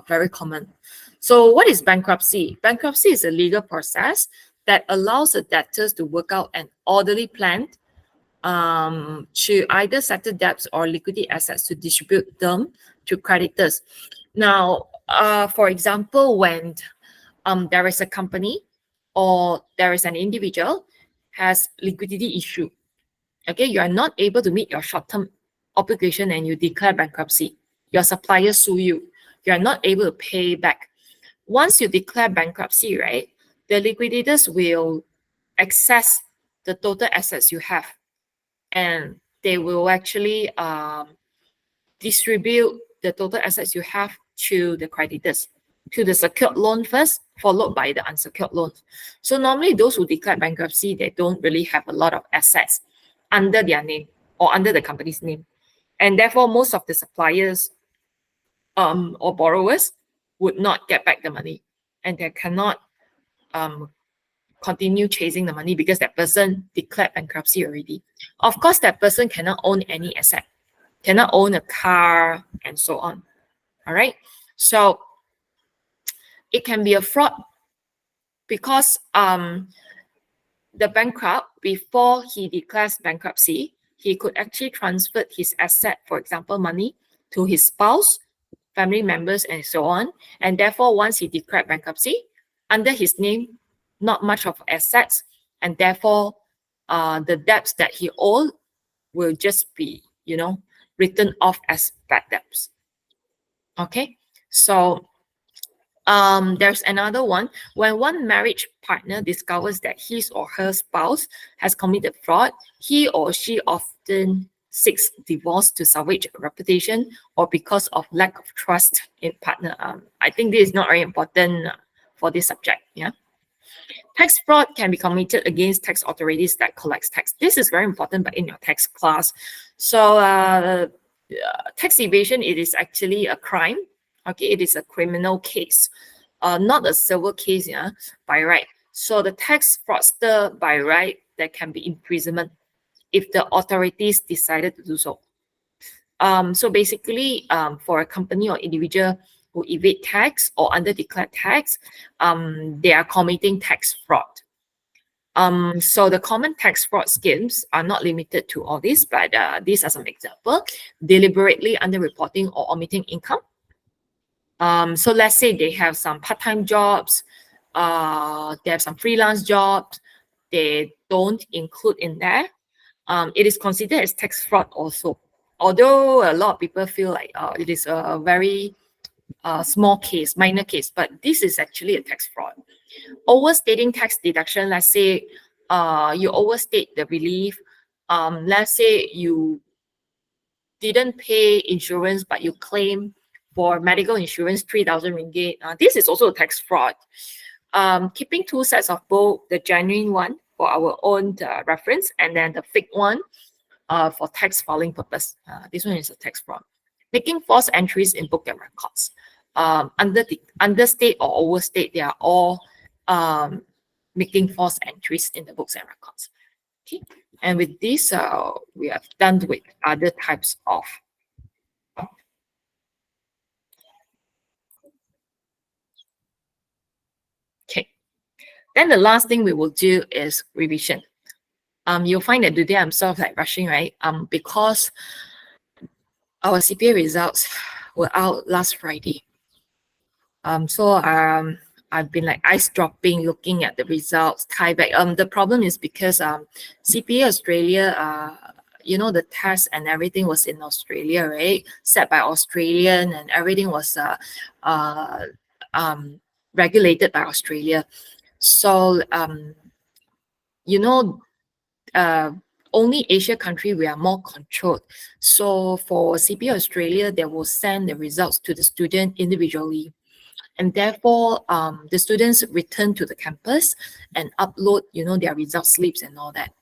very common. So what is bankruptcy? Bankruptcy is a legal process that allows the debtors to work out an orderly plan to either settle debts or liquidate assets to distribute them to creditors. Now, for example, when there is a company or there is an individual has liquidity issue, okay, you are not able to meet your short-term obligation and you declare bankruptcy. Your supplier sue you. You are not able to pay back. Once you declare bankruptcy, right, the liquidators will access the total assets you have, and they will actually distribute the total assets you have to the creditors. to the secured loan first, followed by the unsecured loan. So normally those who declare bankruptcy, they don't really have a lot of assets under their name or under the company's name. And therefore, most of the suppliers or borrowers would not get back the money, and they cannot continue chasing the money because that person declared bankruptcy already. Of course, that person cannot own any asset, cannot own a car, and so on. All right. So it can be a fraud because the bankrupt, before he declares bankruptcy, he could actually transfer his asset, for example, money, to his spouse, family members, and so on. And therefore, once he declared bankruptcy, under his name, not much of assets, and therefore, the debts that he owed will just be, written off as bad debts. Okay, so there's another one. When one marriage partner discovers that his or her spouse has committed fraud, he or she often seeks divorce to salvage a reputation or because of lack of trust in partner. I think this is not very important for this subject. Yeah. Tax fraud can be committed against tax authorities that collects tax. This is very important, but in your tax class. So tax evasion, it is actually a crime. Okay, it is a criminal case, not a civil case, yeah, by right. So the tax fraudster, by right, there can be imprisonment if the authorities decided to do so. So basically, for a company or individual who evade tax or under-declared tax, they are committing tax fraud. So the common tax fraud schemes are not limited to all this, but these are some examples: deliberately underreporting or omitting income. So let's say they have some part-time jobs, they have some freelance jobs, they don't include in there. It is considered as tax fraud also. Although a lot of people feel like it is a very small case, minor case, but this is actually a tax fraud. Overstating tax deduction, let's say you overstate the relief. Let's say you didn't pay insurance, but you claim for medical insurance 3,000 ringgit. This is also a tax fraud. Keeping two sets of both, the genuine one for our own reference and then the fake one for tax filing purpose. This one is a tax fraud. Making false entries in book and records. Understate or overstate, they are all making false entries in the books and records. Okay, and with this, we have done with other types of. Okay, then the last thing we will do is revision. You'll find that today I'm sort of like rushing, right? Because our CPA results were out last Friday. So I've been like ice dropping, looking at the results, tie back. The problem is because CPA Australia, the test and everything was in Australia, right? Set by Australian, and everything was regulated by Australia. So only Asia country we are more controlled. So for CPA Australia, they will send the results to the student individually. And therefore, the students return to the campus and upload, their result slips and all that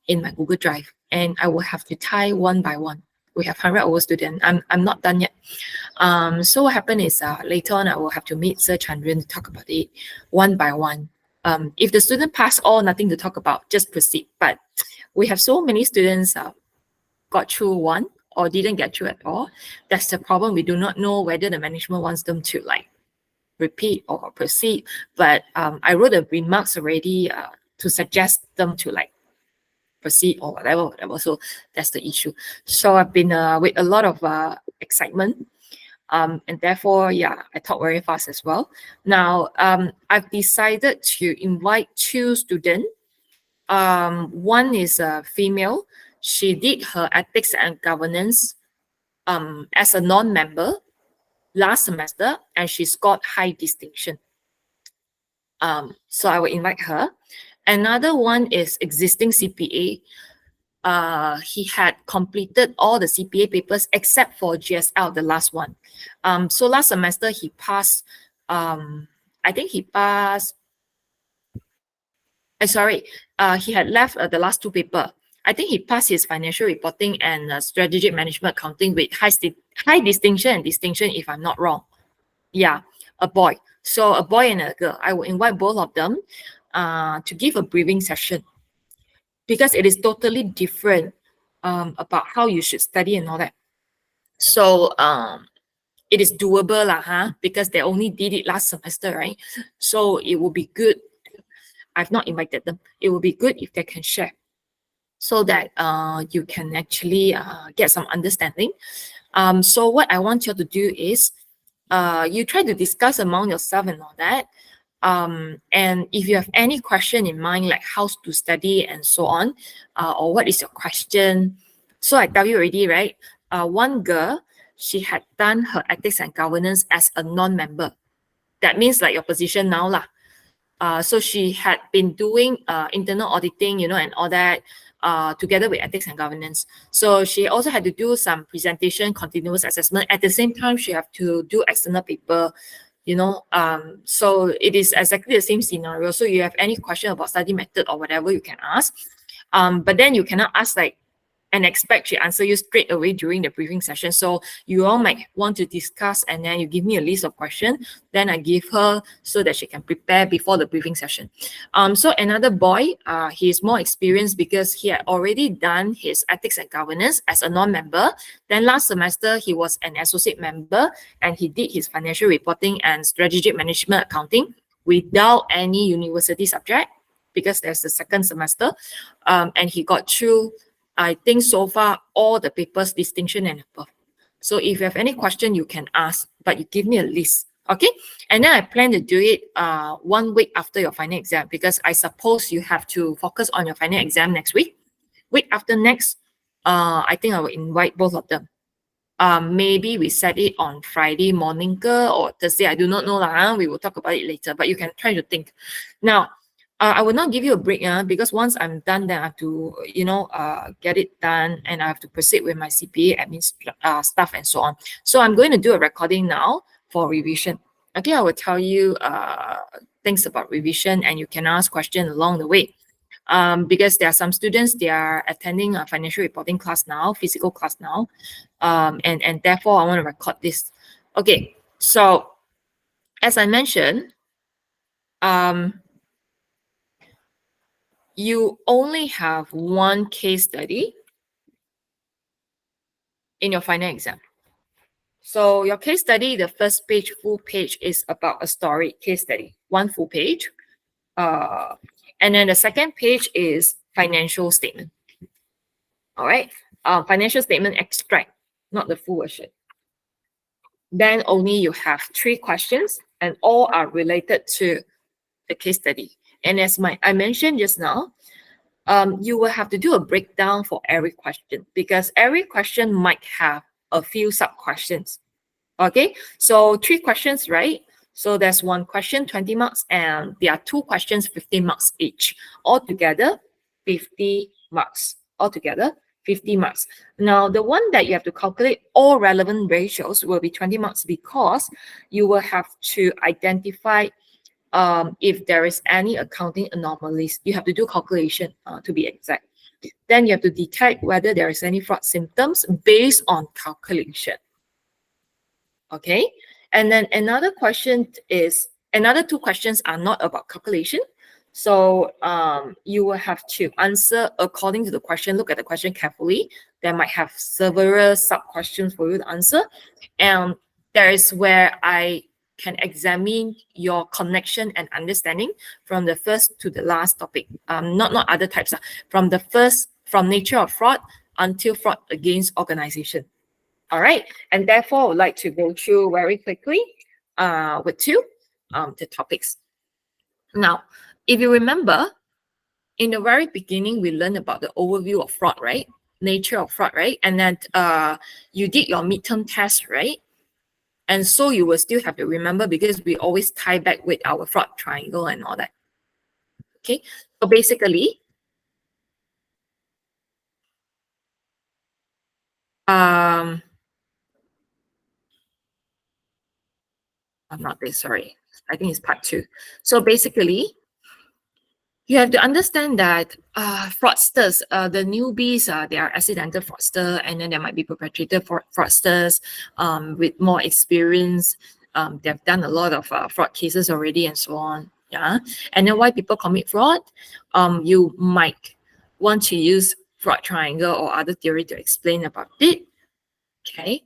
in my Google Drive. And I will have to tie one by one. We have 100 over students. I'm not done yet. So what happened is later on, I will have to meet Sir Chandran to talk about it one by one. If the student pass all, nothing to talk about, just proceed. But we have so many students got through one or didn't get through at all. That's the problem. We do not know whether the management wants them to repeat or proceed. But I wrote the remarks already to suggest them to proceed or whatever. So that's the issue. So I've been with a lot of excitement. And therefore, I talk very fast as well. Now, I've decided to invite two students. One is a female. She did her ethics and governance as a non-member last semester, and she scored high distinction. So I will invite her. Another one is existing CPA. He had completed all the CPA papers except for GSL, the last one. So last semester he passed I think he passed. Sorry, he had left the last two paper. I think he passed his financial reporting and strategic management accounting with high distinction and distinction, if I'm not wrong. Yeah, a boy. So a boy and a girl. I will invite both of them to give a briefing session because it is totally different about how you should study and all that. So it is doable lah, huh? Because they only did it last semester, right? So it will be good. I've not invited them. It will be good if they can share so that you can actually get some understanding. So what I want you to do is you try to discuss among yourself and all that. And if you have any question in mind, like how to study and so on, or what is your question? So I tell you already, right? One girl, she had done her ethics and governance as a non-member. That means like your position now lah. So she had been doing internal auditing, and all that together with ethics and governance. So she also had to do some presentation, continuous assessment. At the same time, she have to do external paper, so it is exactly the same scenario. So you have any question about study method or whatever, you can ask. But then you cannot ask and expect she answer you straight away during the briefing session. So you all might want to discuss and then you give me a list of questions. Then I give her so that she can prepare before the briefing session. So another boy, he is more experienced because he had already done his ethics and governance as a non-member. Then last semester, he was an associate member and he did his financial reporting and strategic management accounting without any university subject because there's the second semester. And he got through, I think so far, all the papers distinction and above. So if you have any question, you can ask, but you give me a list, okay? And then I plan to do it 1 week after your final exam because I suppose you have to focus on your final exam next week. Week after next, I think I will invite both of them. Maybe we set it on Friday morning or Thursday. I do not know lah. We will talk about it later, but you can try to think. Now, I will not give you a break because once I'm done, then I have to, get it done and I have to proceed with my CPA admin stuff and so on. So I'm going to do a recording now for revision. Okay, I will tell you things about revision and you can ask questions along the way. Because there are some students, they are attending a financial reporting class now, physical class now. And therefore I want to record this. Okay, so as I mentioned, you only have one case study in your final exam. So your case study, the first page, full page, is about a story case study, one full page. And then the second page is financial statement. All right, financial statement extract, not the full version. Then only you have 3 questions and all are related to the case study. And as I mentioned just now, you will have to do a breakdown for every question because every question might have a few sub questions. Okay, so 3 questions, right? So there's 1 question, 20 marks, and there are 2 questions, 15 marks each. Altogether, 50 marks. Altogether, 50 marks. Now, the one that you have to calculate all relevant ratios will be 20 marks because you will have to identify if there is any accounting anomalies. You have to do calculation to be exact. Then you have to detect whether there is any fraud symptoms based on calculation. Okay, and then another 2 questions are not about calculation. So you will have to answer according to the question, look at the question carefully. There might have several sub questions for you to answer. And there is where I can examine your connection and understanding from the first to the last topic. Not other types, from nature of fraud until fraud against organization. All right, and therefore I would like to go through very quickly with the topics. Now, if you remember, in the very beginning, we learned about the overview of fraud, right? Nature of fraud, right? And then you did your midterm test, right? And so you will still have to remember because we always tie back with our fraud triangle and all that. Okay, so basically, not this, sorry. I think it's part 2. So basically, you have to understand that fraudsters, the newbies, they are accidental fraudster, and then there might be perpetrator fraudsters with more experience. They've done a lot of fraud cases already and so on. Yeah. And then why people commit fraud? You might want to use fraud triangle or other theory to explain about it. Okay.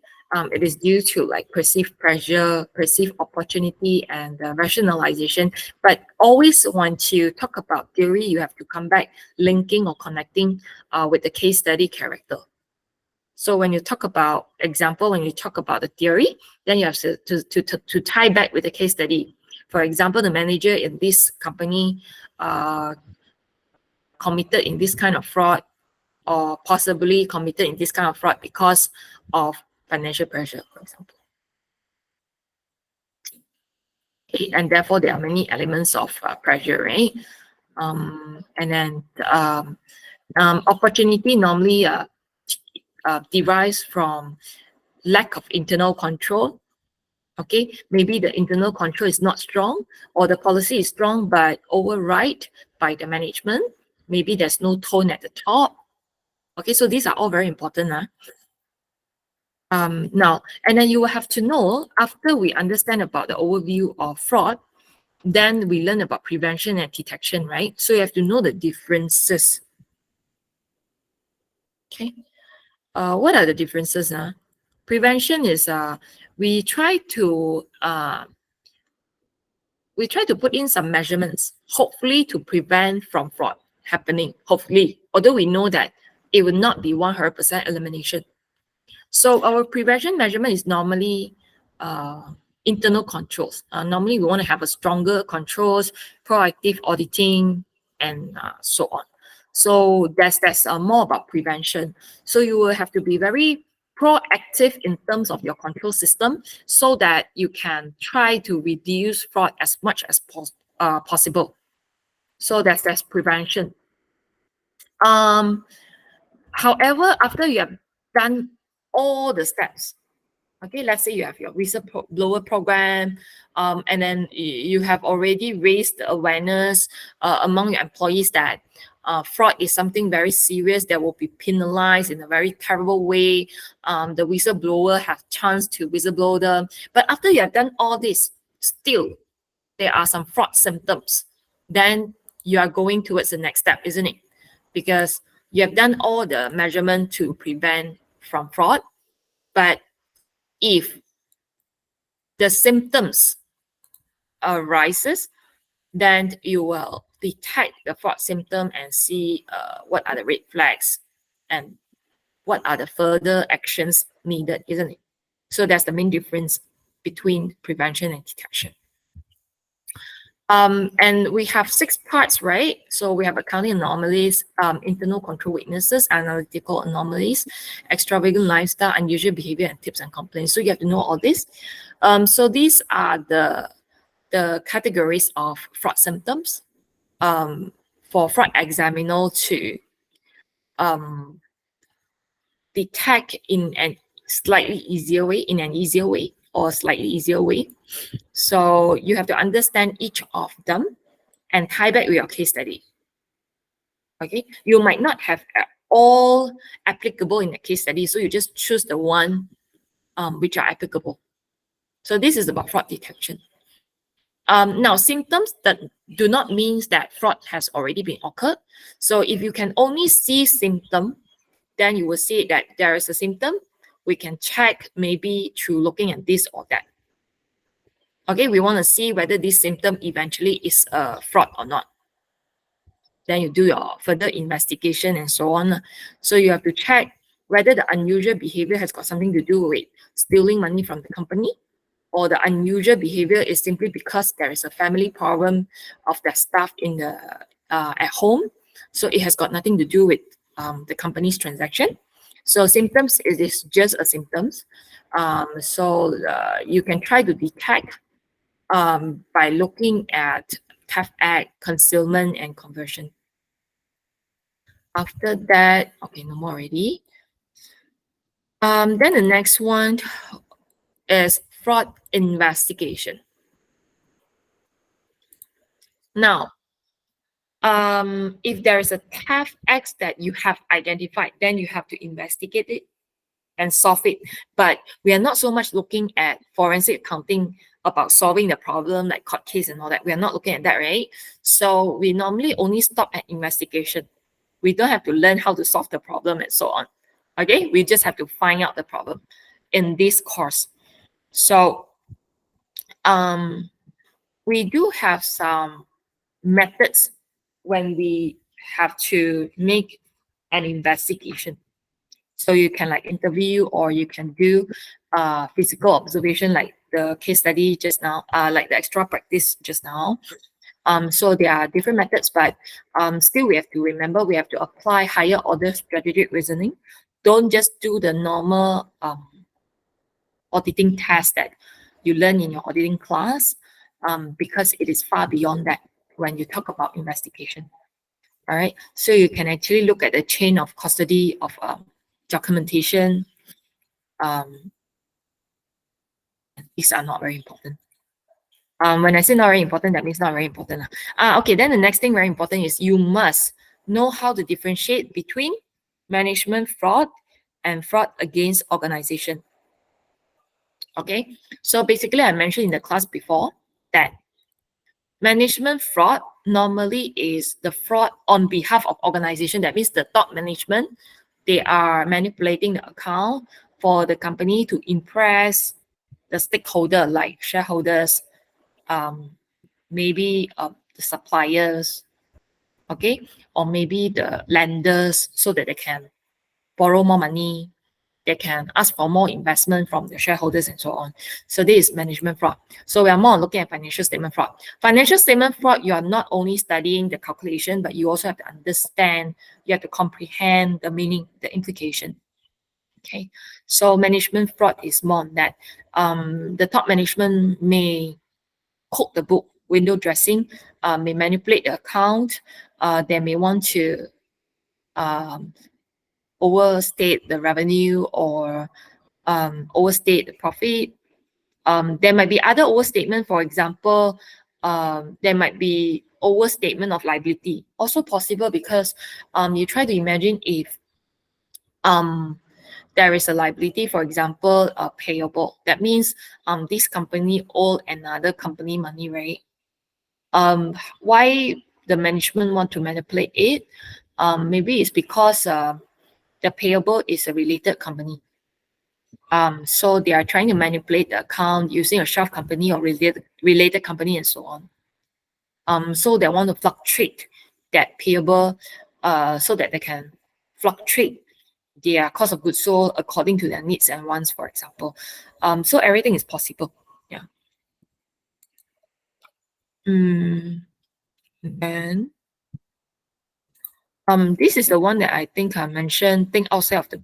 It is due to like perceived pressure, perceived opportunity, and rationalization. But always when you talk about theory, you have to come back linking or connecting with the case study character. So when you talk about example, when you talk about the theory, then you have to tie back with the case study. For example, the manager in this company committed in this kind of fraud, or possibly committed in this kind of fraud because of financial pressure, for example. Okay, and therefore, there are many elements of pressure, right? And then opportunity normally derives from lack of internal control. Okay, maybe the internal control is not strong, or the policy is strong but override by the management. Maybe there's no tone at the top. Okay, so these are all very important. Now, and then you will have to know, after we understand about the overview of fraud, then we learn about prevention and detection, right? So you have to know the differences. Okay. What are the differences? Prevention is we try to put in some measurements, hopefully to prevent from fraud happening. Hopefully, although we know that it would not be 100% elimination. So our prevention measurement is normally internal controls. Normally, we want to have a stronger controls, proactive auditing, and so on. So that's more about prevention. So you will have to be very proactive in terms of your control system, so that you can try to reduce fraud as much as possible. So that's prevention. However, after you have done all the steps, okay, let's say you have your whistleblower program, and then you have already raised the awareness among your employees that fraud is something very serious that will be penalized in a very terrible way. The whistleblower has chance to whistleblow them. But after you have done all this, still there are some fraud symptoms. Then you are going towards the next step, isn't it? Because you have done all the measurement to prevent from fraud, but if the symptoms arises, then you will detect the fraud symptom and see what are the red flags and what are the further actions needed, isn't it? So that's the main difference between prevention and detection. And we have 6 parts, right? So we have accounting anomalies, internal control weaknesses, analytical anomalies, extravagant lifestyle, unusual behavior, and tips and complaints. So you have to know all this. So these are the categories of fraud symptoms for fraud examiner to detect in an easier way or slightly easier way. So you have to understand each of them and tie back with your case study. Okay, you might not have all applicable in the case study, so you just choose the one which are applicable. So this is about fraud detection. Now, symptoms that do not mean that fraud has already been occurred. So if you can only see symptom, then you will see that there is a symptom. We can check maybe through looking at this or that. Okay, we want to see whether this symptom eventually is a fraud or not. Then you do your further investigation and so on. So you have to check whether the unusual behavior has got something to do with stealing money from the company, or the unusual behavior is simply because there is a family problem of their staff in the at home. So it has got nothing to do with the company's transaction. So symptoms is just a symptoms. So you can try to detect by looking at theft act, concealment, and conversion. After that, okay, no more already. Then the next one is fraud investigation. Now, if there is a theft X that you have identified, then you have to investigate it and solve it. But we are not so much looking at forensic accounting about solving the problem like court case and all that. We are not looking at that, right? So we normally only stop at investigation. We don't have to learn how to solve the problem and so on. Okay, we just have to find out the problem in this course. So we do have some methods when we have to make an investigation. So you can like interview, or you can do physical observation like the case study just now, like the extra practice just now. So there are different methods, but still we have to remember we have to apply higher order strategic reasoning. Don't just do the normal auditing test that you learn in your auditing class, because it is far beyond that when you talk about investigation. All right, so you can actually look at the chain of custody of documentation. These are not very important. When I say not very important, that means not very important. Okay, then the next thing very important is you must know how to differentiate between management fraud and fraud against organization. Okay, so basically I mentioned in the class before that management fraud normally is the fraud on behalf of organization. That means the top management, they are manipulating the account for the company to impress the stakeholder like shareholders, maybe the suppliers, okay, or maybe the lenders, so that they can borrow more money, they can ask for more investment from the shareholders and so on. So this is management fraud. So we are more looking at financial statement fraud. Financial statement fraud, you are not only studying the calculation, but you also have to understand, you have to comprehend the meaning, the implication. Okay, so management fraud is more on that. The top management may cook the book, window dressing, may manipulate the account. They may want to overstate the revenue or overstate the profit. There might be other overstatement. For example, there might be overstatement of liability. Also possible because you try to imagine if there is a liability, for example, payable. That means this company owe another company money, right? Why the management want to manipulate it? Maybe it's because the payable is a related company. So they are trying to manipulate the account using a shelf company or related company and so on. So they want to fluctuate that payable so that they can fluctuate their cost of goods sold according to their needs and wants, for example. So everything is possible. Yeah. Then this is the one that I think I mentioned, think outside of the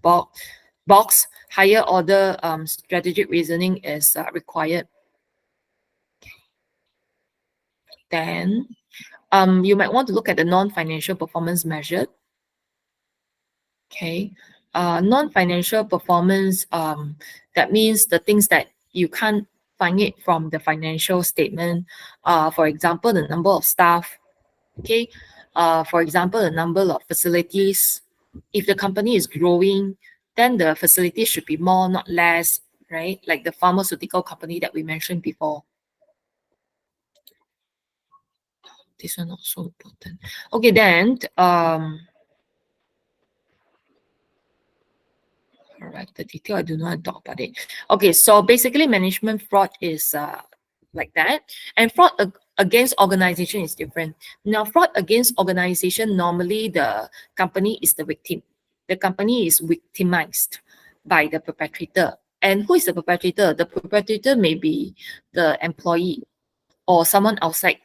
box. Higher order strategic reasoning is required. Then you might want to look at the non-financial performance measured. Okay, non-financial performance, that means the things that you can't find it from the financial statement. For example, the number of staff. Okay, for example, the number of facilities. If the company is growing, then the facilities should be more, not less, right? Like the pharmaceutical company that we mentioned before. This one not so important. Okay, then all right, the detail I do not talk about it. Okay, so basically management fraud is like that, and fraud against organization is different. Now, fraud against organization, normally the company is the victim. The company is victimized by the perpetrator. And who is the perpetrator? The perpetrator may be the employee or someone outside,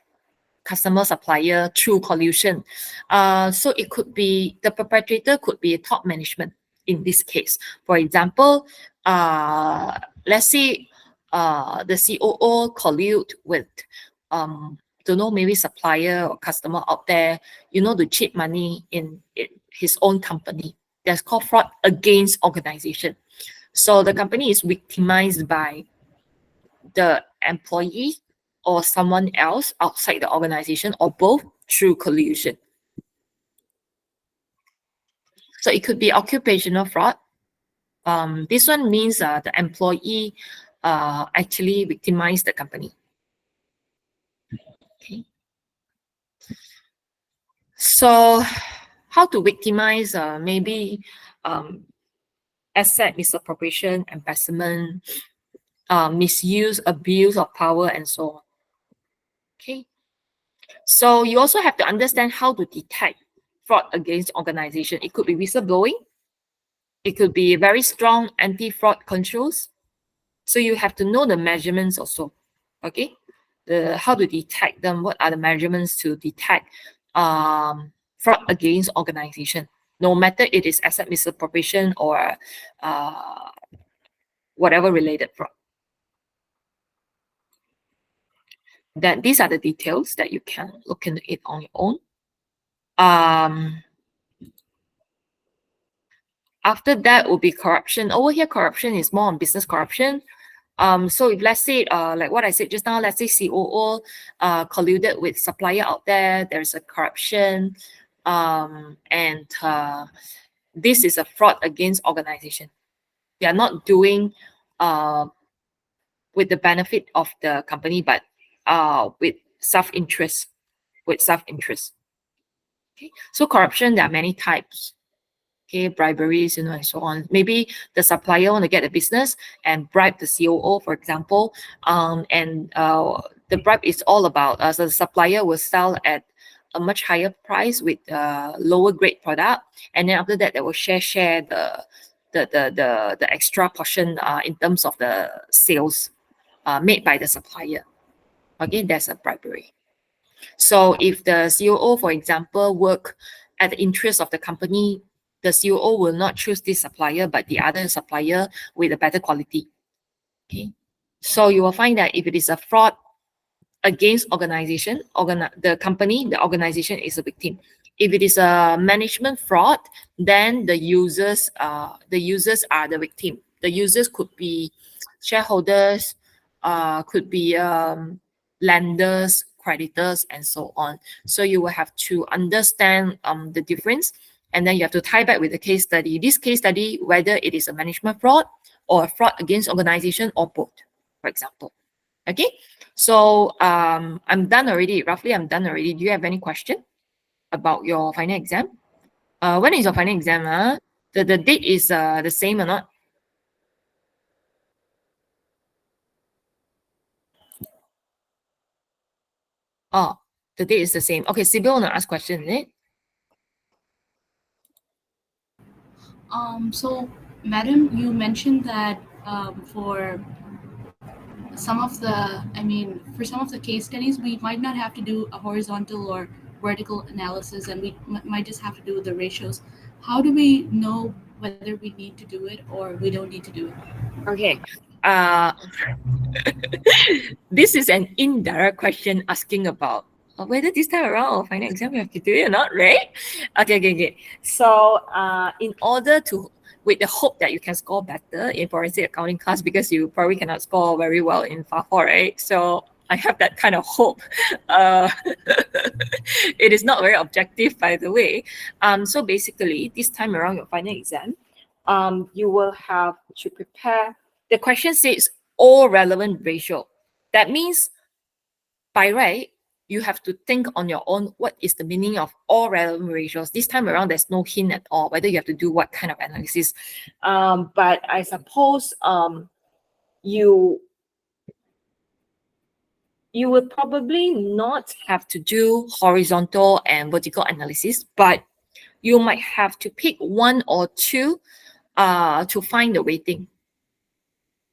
customer, supplier, through collusion. So it could be, the perpetrator could be a top management in this case. For example, let's say the COO collude with don't know, maybe supplier or customer out there, to cheat money in his own company. That's called fraud against organization. So the company is victimized by the employee or someone else outside the organization, or both through collusion. So it could be occupational fraud. This one means the employee actually victimize the company. Okay. So how to victimize? Maybe asset misappropriation, embezzlement, misuse, abuse of power, and so on. Okay. So you also have to understand how to detect fraud against organization. It could be whistleblowing. It could be very strong anti-fraud controls. So you have to know the measurements also. Okay. How to detect them, what are the measurements to detect fraud against organization, no matter it is asset misappropriation or whatever related fraud. Then these are the details that you can look into it on your own. After that will be corruption. Over here, corruption is more on business corruption. So if let's say, like what I said just now, let's say COO colluded with supplier out there, there's a corruption, and this is a fraud against organization. They are not doing with the benefit of the company, but with self-interest, Okay, so corruption, there are many types. Okay, briberies, and so on. Maybe the supplier want to get a business and bribe the COO, for example, and the bribe is all about so the supplier will sell at a much higher price with lower grade product, and then after that they will share the extra portion in terms of the sales made by the supplier. Again, that's a bribery. So if the COO, for example, work at the interest of the company, the COO will not choose this supplier, but the other supplier with a better quality. Okay. So you will find that if it is a fraud against organization, the company, the organization is a victim. If it is a management fraud, then the users are the victim. The users could be shareholders, could be lenders, creditors, and so on. So you will have to understand the difference, and then you have to tie back with the case study. This case study, whether it is a management fraud or a fraud against organization or both, for example. Okay, so I'm done already. Roughly, I'm done already. Do you have any question about your final exam? When is your final exam? The date is the same or not? Oh, the date is the same. Okay, Sibyl want to ask question, is it? So, madam, you mentioned that for some of the case studies, we might not have to do a horizontal or vertical analysis, and we might just have to do the ratios. How do we know whether we need to do it or we don't need to do it? Okay. This is an indirect question asking about whether this time around or final exam we have to do it or not, right? Okay. So in order to, with the hope that you can score better in forensic accounting class, because you probably cannot score very well in FAFO, right? So I have that kind of hope. It is not very objective, by the way. So basically, this time around your final exam, you will have to prepare. The question says all relevant ratio. That means by right, you have to think on your own what is the meaning of all relevant ratios. This time around, there's no hint at all whether you have to do what kind of analysis. But I suppose you will probably not have to do horizontal and vertical analysis, but you might have to pick one or two to find the weighting.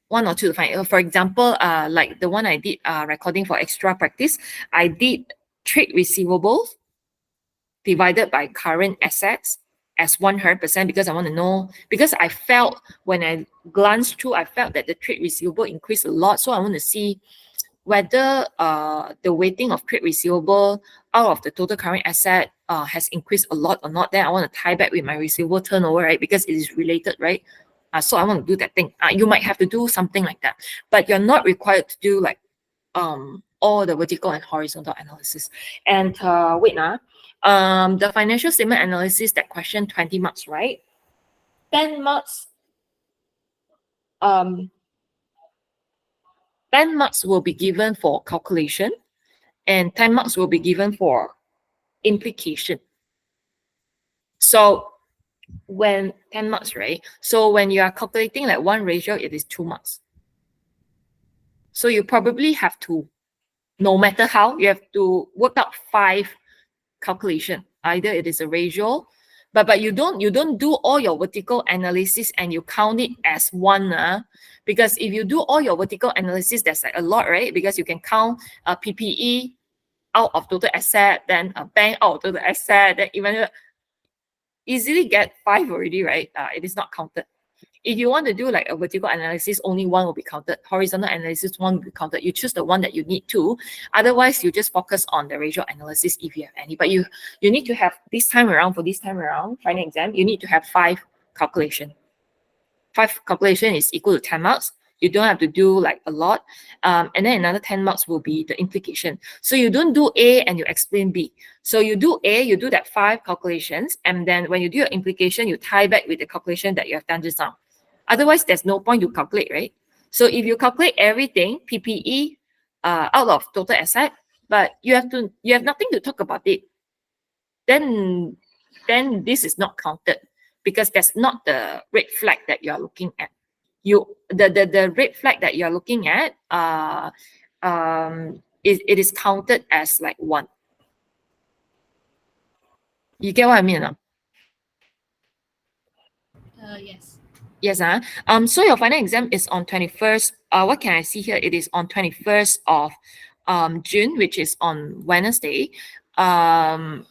One or two to find. For example, like the one I did recording for extra practice, I did trade receivables divided by current assets as 100% because I want to know, because I felt when I glanced through, I felt that the trade receivable increased a lot. So I want to see whether the weighting of trade receivable out of the total current asset has increased a lot or not. Then I want to tie back with my receivable turnover, right? Because it is related, right? So I want to do that thing. You might have to do something like that, but you're not required to do like all the vertical and horizontal analysis. And wait now, the financial statement analysis, that question 20 marks, right? 10 marks, 10 marks will be given for calculation, and 10 marks will be given for implication. So when 10 marks, right? So when you are calculating like one ratio, it is 2 marks. So you probably have to, no matter how, you have to work out 5 calculation. Either it is a ratio, but you don't do all your vertical analysis and you count it as one, because if you do all your vertical analysis, that's like a lot, right? Because you can count a PPE out of total asset, then a bank out of total asset, then even easily get 5 already, right? It is not counted. If you want to do like a vertical analysis, only one will be counted. Horizontal analysis, one will be counted. You choose the one that you need to. Otherwise, you just focus on the ratio analysis if you have any. But you need to have this time around, final exam, you need to have 5 calculation. 5 calculation is equal to 10 marks. You don't have to do like a lot. And then another 10 marks will be the implication. So you don't do A and you explain B. So you do A, you do that 5 calculations. And then when you do your implication, you tie back with the calculation that you have done just now. Otherwise, there's no point to calculate, right? So if you calculate everything, PPE, out of total asset, but you have nothing to talk about it, then this is not counted, because that's not the red flag that you are looking at. The red flag that you are looking at, it is counted as like 1. You get what I mean? Yes. Yes. So your final exam is on 21st. What can I see here? It is on 21st of June, which is on Wednesday. Yeah,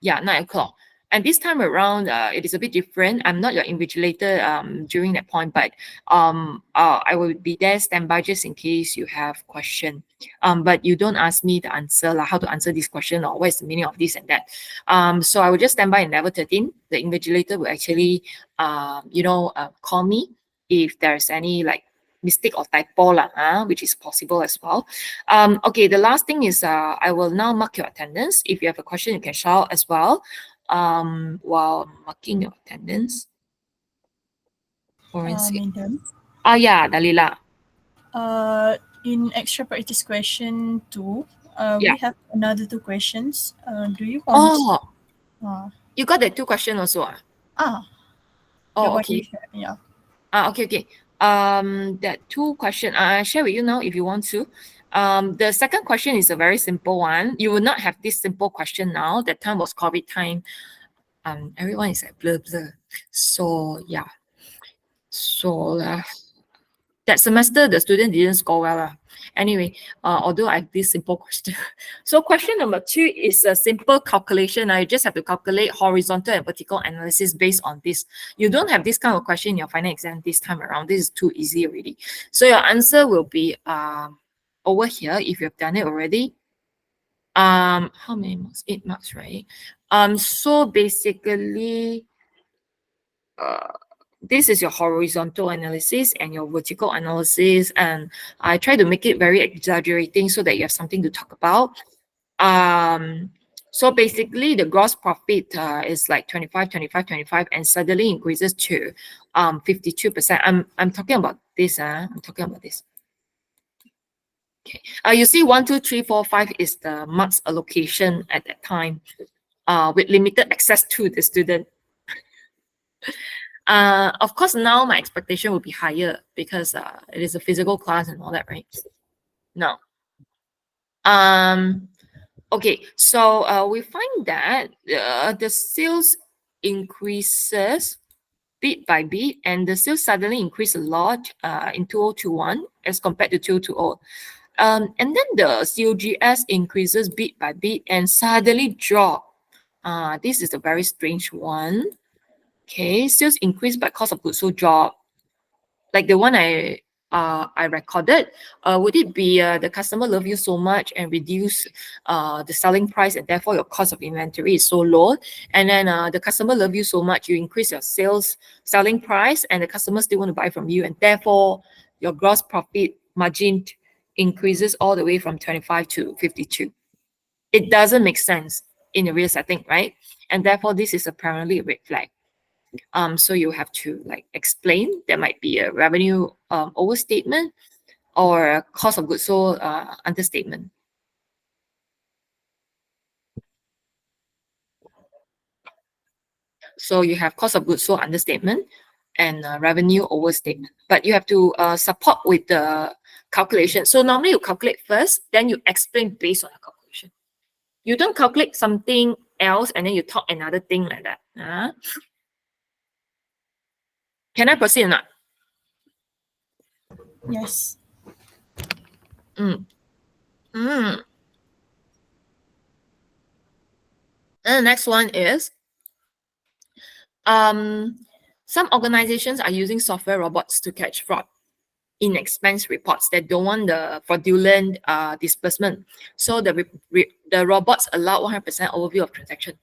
9 o'clock. And this time around, it is a bit different. I'm not your invigilator during that point, but I will be there standby just in case you have question. But you don't ask me the answer, like how to answer this question or what is the meaning of this and that. So I will just stand by in level 13. The invigilator will actually, call me if there's any like mistake or typo, which is possible as well. Okay, the last thing is I will now mark your attendance. If you have a question, you can shout as well. While marking your attendance. Madam. Yeah, Dalila. In extra practice question 2, Yeah. we have another 2 questions. Do you want? You got the 2 question also. The one you Okay. shared, yeah. Okay. That 2 question, I share with you now if you want to. The second question is a very simple one. You will not have this simple question now. That time was COVID time. Everyone is like blur. So yeah. So that semester the student didn't score well. Anyway, although I have this simple question. So question number 2 is a simple calculation. You just have to calculate horizontal and vertical analysis based on this. You don't have this kind of question in your final exam this time around. This is too easy already. So your answer will be over here if you have done it already. How many marks? 8 marks, right? So basically, this is your horizontal analysis and your vertical analysis, and I try to make it very exaggerating so that you have something to talk about. So basically the gross profit is like 25, and suddenly increases to 52%. I'm talking about this. I'm talking about this. Okay. You see 1, 2, 3, 4, 5 is the marks allocation at that time, with limited access to the student. Of course, now my expectation will be higher because it is a physical class and all that, right? No. Okay, so we find that the sales increases bit by bit, and the sales suddenly increase a lot in 2021 as compared to 2020. And then the COGS increases bit by bit and suddenly drop. This is a very strange one. Okay, sales increase but cost of goods sold drop. Like the one I recorded, would it be the customer love you so much and reduce the selling price, and therefore your cost of inventory is so low, and then the customer love you so much, you increase your selling price and the customer still want to buy from you, and therefore your gross profit margin increases all the way from 25 to 52. It doesn't make sense in a real setting, right? And therefore, this is apparently a red flag. So you have to like explain. There might be a revenue overstatement or a cost of goods sold understatement. So you have cost of goods sold understatement and revenue overstatement, but you have to support with the calculation. So normally you calculate first, then you explain based on the calculation. You don't calculate something else and then you talk another thing like that. Can I proceed or not? Yes. And the next one is some organizations are using software robots to catch fraud in expense reports that don't want the fraudulent disbursement. So the robots allow 100% overview of transaction.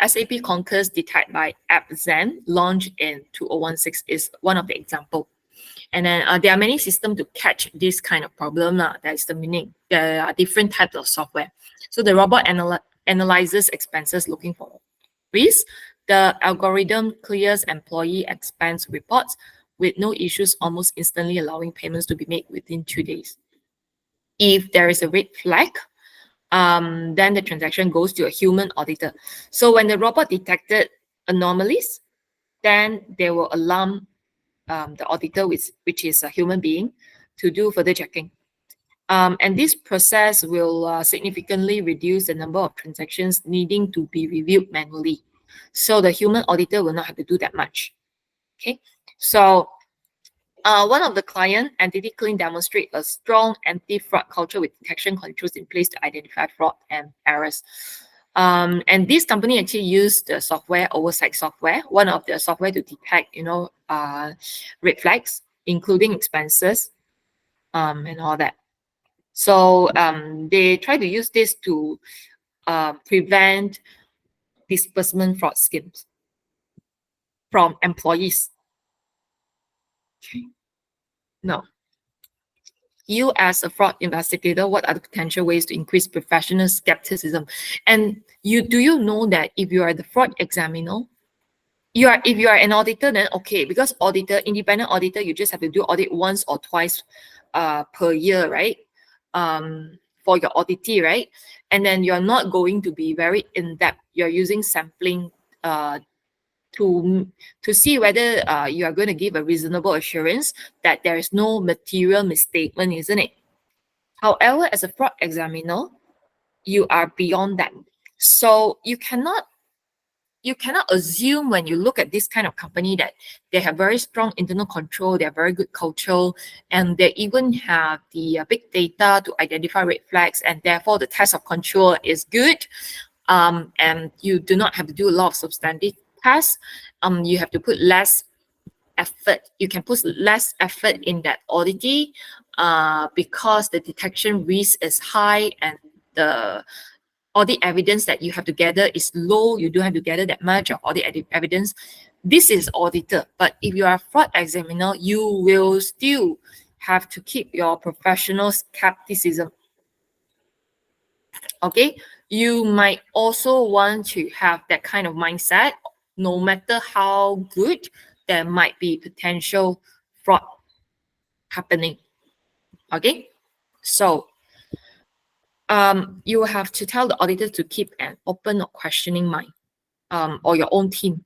SAP Concur's Detect by AppZen, launched in 2016, is one of the example. And then there are many systems to catch this kind of problem. That is the meaning. There are different types of software. So the robot analyzes expenses looking for risk. The algorithm clears employee expense reports with no issues, almost instantly allowing payments to be made within 2 days. If there is a red flag, then the transaction goes to a human auditor. So when the robot detected anomalies, then they will alarm the auditor, which is a human being, to do further checking. And this process will significantly reduce the number of transactions needing to be reviewed manually. So the human auditor will not have to do that much. Okay, so one of the client, Entity Clean, demonstrate a strong anti-fraud culture with detection controls in place to identify fraud and errors. And this company actually used the software, oversight software, one of the software to detect, red flags, including expenses, and all that. So they try to use this to prevent disbursement fraud schemes from employees. Okay. Now, you as a fraud investigator, what are the potential ways to increase professional skepticism? And do you know that if you are the fraud examiner, if you are an auditor, then okay, because independent auditor, you just have to do audit once or twice per year, right? For your auditee, right? And then you're not going to be very in-depth. You're using sampling to see whether you are going to give a reasonable assurance that there is no material misstatement, isn't it? However, as a fraud examiner, you are beyond that. So you cannot assume when you look at this kind of company that they have very strong internal control, they have very good culture, and they even have the big data to identify red flags, and therefore the test of control is good. And you do not have to do a lot of substantive tests. You have to put less effort. You can put less effort in that auditee because the detection risk is high and the audit evidence that you have to gather is low. You don't have to gather that much of audit evidence. This is auditor. But if you are a fraud examiner, you will still have to keep your professional skepticism. Okay, you might also want to have that kind of mindset. No matter how good, there might be potential fraud happening. Okay, so you have to tell the auditor to keep an open or questioning mind, or your own team.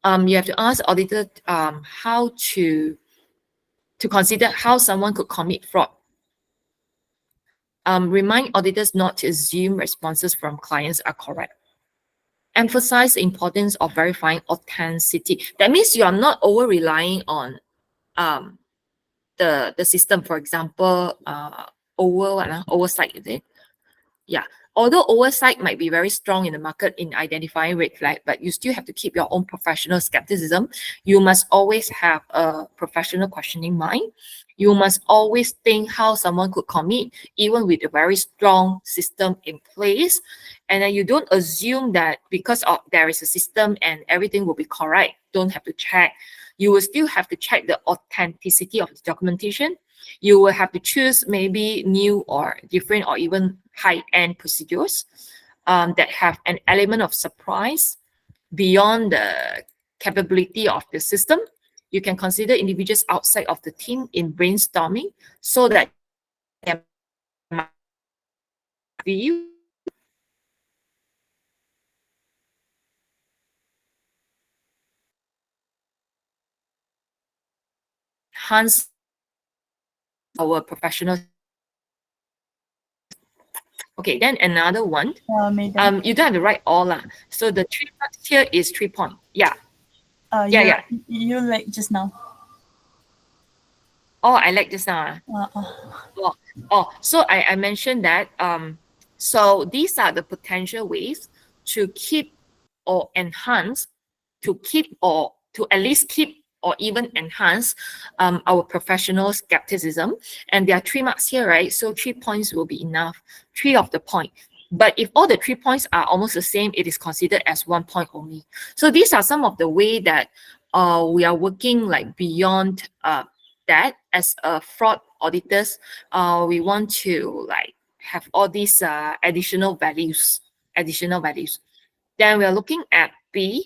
You have to ask the auditor how to consider how someone could commit fraud. Remind auditors not to assume responses from clients are correct. Emphasize the importance of verifying authenticity. That means you are not over relying on the system. For example, oversight, is it? Yeah. Although oversight might be very strong in the market in identifying red flag, but you still have to keep your own professional skepticism. You must always have a professional questioning mind. You must always think how someone could commit, even with a very strong system in place. And then you don't assume that because there is a system and everything will be correct. Don't have to check. you will still have to check the authenticity of the documentation. You will have to choose maybe new or different or even high-end procedures that have an element of surprise beyond the capability of the system. You can consider individuals outside of the team in brainstorming so that they might view enhance our professional. Okay, then another one. Madam. You don't have to write all lah. So the 3 marks here is 3 points. Yeah. Yeah. You like just now. Oh, I like this now. So I mentioned that so these are the potential ways to keep or enhance, to keep or to at least keep or even enhance our professional skepticism. And there are 3 marks here, right? So 3 points will be enough, 3 of the point. But if all the 3 points are almost the same, it is considered as 1 point only. So these are some of the way that we are working like beyond that. As fraud auditors, we want to like have all these additional values. Then we are looking at B.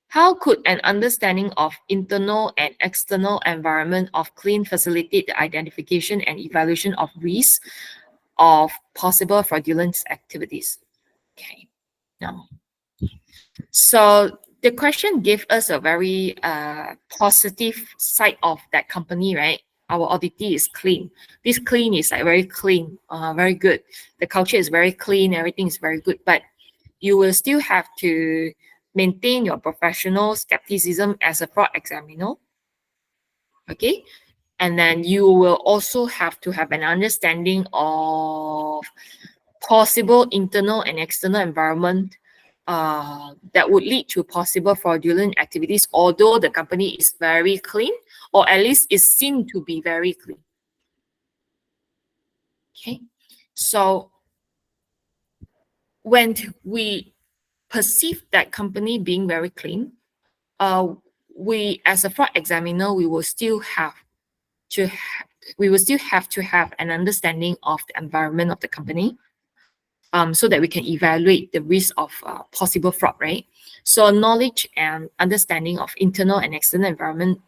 How could an understanding of internal and external environment of clean facilitate the identification and evaluation of risk of possible fraudulent activities? Okay, now, so the question gave us a very positive side of that company, right? Our auditee is clean. This clean is like very clean, very good. The culture is very clean, everything is very good, but you will still have to maintain your professional skepticism as a fraud examiner. Okay, and then you will also have to have an understanding of possible internal and external environment that would lead to possible fraudulent activities, although the company is very clean, or at least is seen to be very clean. Okay, so when we perceive that company being very clean, we as a fraud examiner, we will still have to have an understanding of the environment of the company, so that we can evaluate the risk of possible fraud, right? So knowledge and understanding of internal and external environment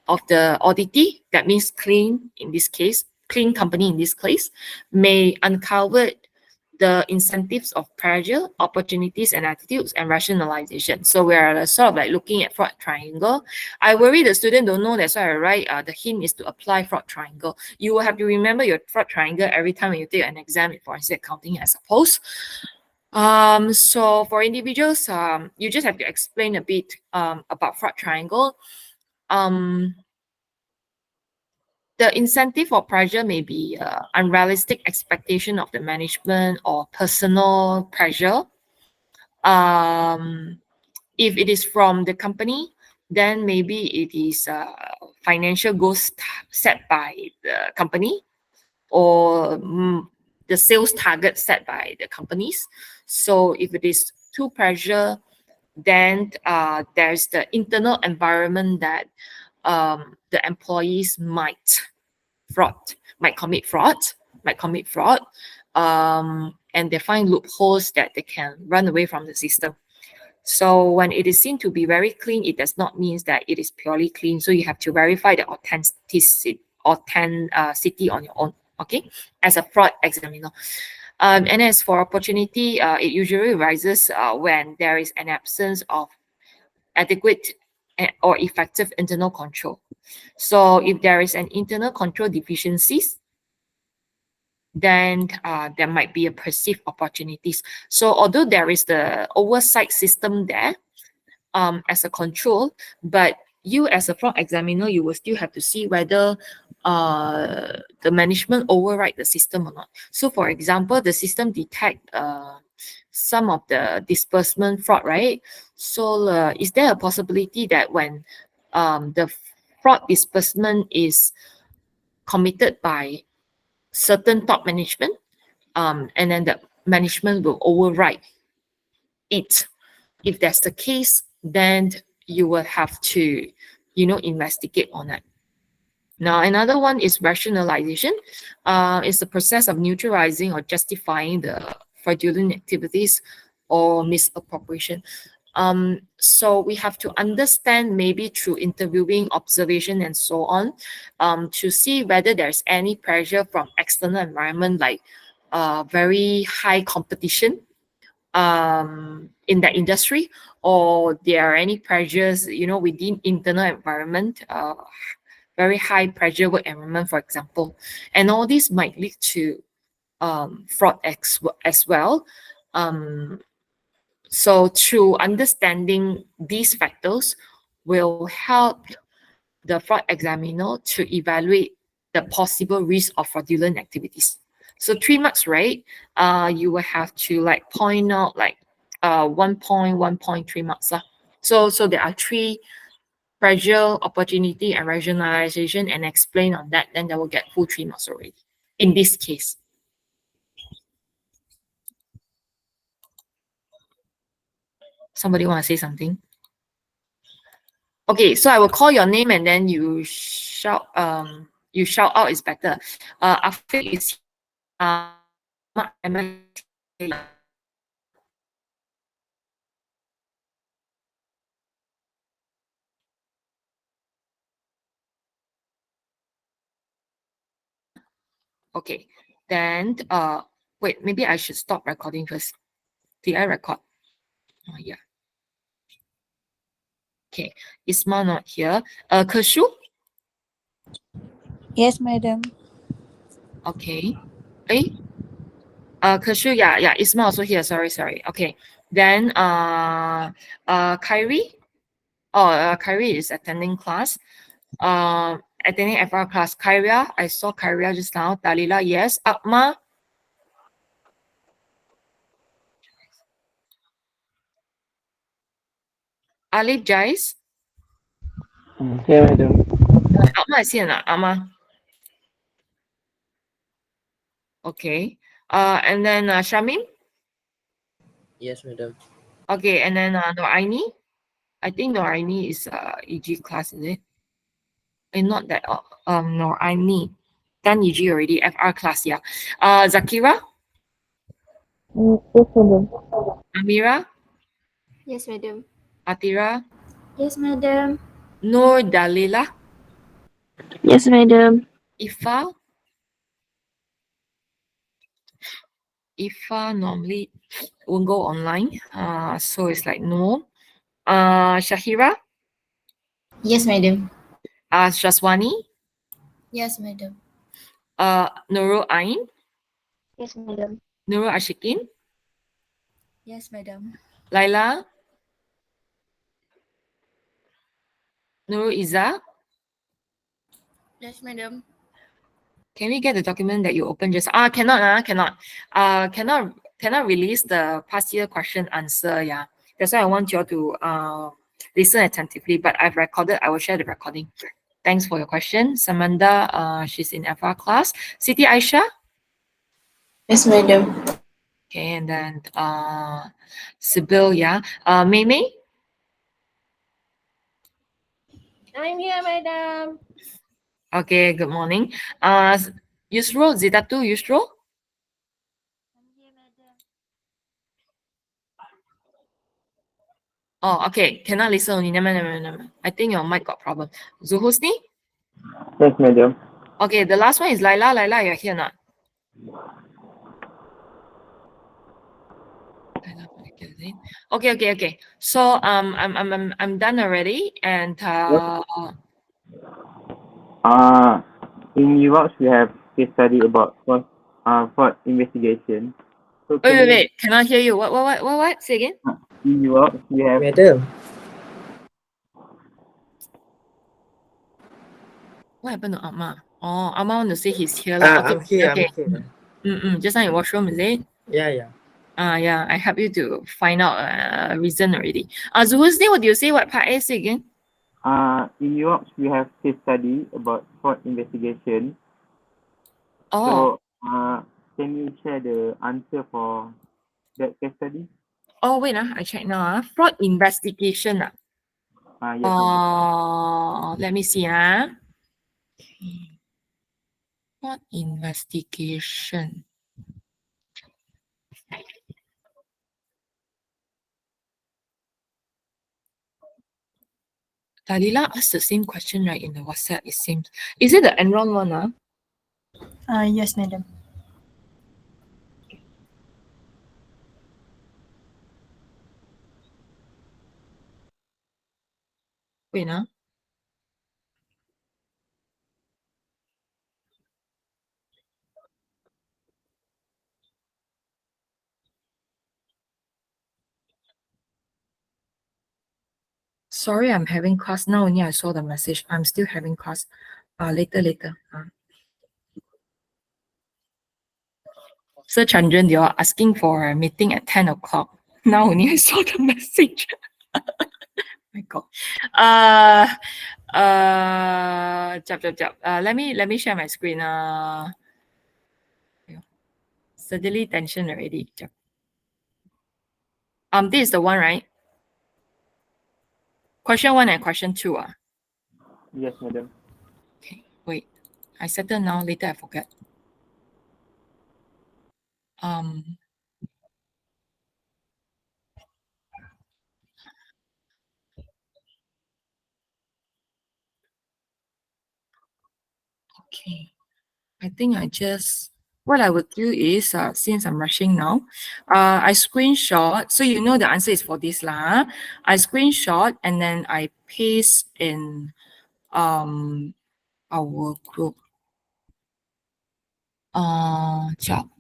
of the auditee, that means clean in this case, clean company in this case, may uncover the incentives of pressure, opportunities, and attitudes, and rationalization. So we're sort of like looking at fraud triangle. I worry the student don't know, that's why I write the hint is to apply fraud triangle. You will have to remember your fraud triangle every time when you take an exam in forensic accounting, I suppose. So for individuals, you just have to explain a bit about fraud triangle. The incentive or pressure may be unrealistic expectation of the management or personal pressure. If it is from the company, then maybe it is financial goals set by the company, or the sales target set by the companies. So if it is too pressure, then there's the internal environment that the employees might commit fraud, and they find loopholes that they can run away from the system. So when it is seen to be very clean, it does not mean that it is purely clean. So you have to verify the authenticity on your own, okay, as a fraud examiner. And as for opportunity, it usually arises when there is an absence of adequate or effective internal control. So if there is an internal control deficiencies, then there might be a perceived opportunities. So although there is the oversight system there as a control, but you as a fraud examiner, you will still have to see whether the management override the system or not. So for example, the system detect some of the disbursement fraud, right? So is there a possibility that when the fraud disbursement is committed by certain top management, and then the management will override it? If that's the case, then you will have to, investigate on it. Now, another one is rationalization. It's the process of neutralizing or justifying the fraudulent activities or misappropriation. So we have to understand, maybe through interviewing, observation, and so on, to see whether there's any pressure from external environment, like very high competition in that industry, or there are any pressures, within internal environment, very high pressure work environment, for example. And all this might lead to fraud as well. So through understanding these factors will help the fraud examiner to evaluate the possible risk of fraudulent activities. So 3 marks, right? You will have to point out 1 point, 1.3 marks. So there are 3: pressure, opportunity, and rationalization, and explain on that, then they will get full 3 marks already in this case. Somebody want to say something? Okay, so I will call your name and then you shout out is better. Afiq is okay. Then wait, maybe I should stop recording first. Did I record? Oh yeah. Okay, Isma not here. Kershu? Yes, madam. Okay. Kershu, yeah, Isma also here. Sorry. Okay. Then Kyrie. Oh, Kyrie is attending class. Attending FR class. Kyria, I saw Kyria just now. Dalila, yes. Akma. Alif Jais. Yeah, madam. Akma is here now. Akma. Okay. And then Shamim. Yes, madam. Okay, and then Noraini. I think Noraini is EG class, is it? And not that Noraini. Done EG already. FR class, yeah. Zakira. Yes, madam. Amira. Yes, madam. Atira. Yes, madam. Nur Dalila. Yes, madam. Ifa. Ifa normally won't go online. So it's like no. Shahira. Yes, madam. Shaswani. Yes, madam. Nurul Ain. Yes, madam. Nurul Ashikin. Yes, madam. Laila. Nurul Iza. Yes, madam. Can we get the document that you opened just? Cannot. Cannot release the past year question answer. Yeah, that's why I want you all to listen attentively. But I've recorded. I will share the recording. Thanks for your question, Samantha. She's in FR class. Siti Aisha. Yes, madam. Okay, and then Sibyl. Yeah. Mei Mei. I'm here, madam. Okay. Good morning. Yusro Zidatu Yusro. I'm here, madam. Oh, okay. Cannot listen only. Never mind. I think your mic got problem. Zuhusni? Yes, madam. Okay, the last one is Laila. Laila, you're here not? Okay. So I'm done already, and In UOPS, we have case study about fraud investigation. So wait. Cannot hear you. What? Say again. In UOPS, we have. Madam. What happened to Amma? Oh, Amma want to say he's here. Lah. Okay, I'm here. okay. I'm here. Just now in washroom, is it? Yeah. Yeah. I help you to find out reason already. Zuhusni, what do you say? What part A say again? In UOPS, we have case study about fraud investigation. Oh. So, can you share the answer for that case study? Oh, wait, I check now. Fraud investigation. Yes, madam. Let me see. Fraud investigation. Dalila asked the same question, right, in the WhatsApp, it seems. Is it the Enron one? Yes, madam. Wait, Sorry, I'm having class now. Only I saw the message. I'm still having class. Later. Sir Chandran, they are asking for a meeting at 10 o'clock. Now only I saw the message. My God. Let me share my screen. Suddenly tension already. This is the one, right? Question 1 and question 2. Yes, madam. Okay, wait. I settle now. Later I forget. Okay. I think what I would do is, since I'm rushing now, I screenshot. So you know the answer is for this lah. I screenshot and then I paste in our group. Job.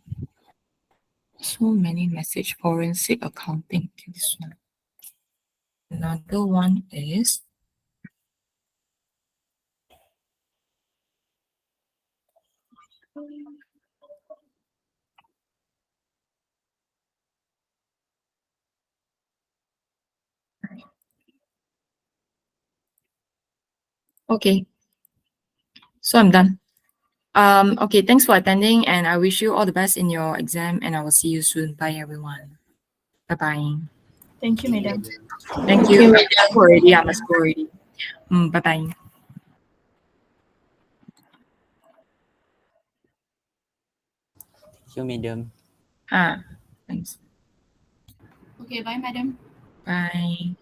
So many message, forensic accounting. Okay, this one. Another one is okay. So I'm done. Okay, thanks for attending and I wish you all the best in your exam and I will see you soon. Bye everyone. Bye-bye. Thank you, madam. Thank you. I must go already. Bye-bye. Thank you, madam. Thanks. Okay, bye, madam. Bye.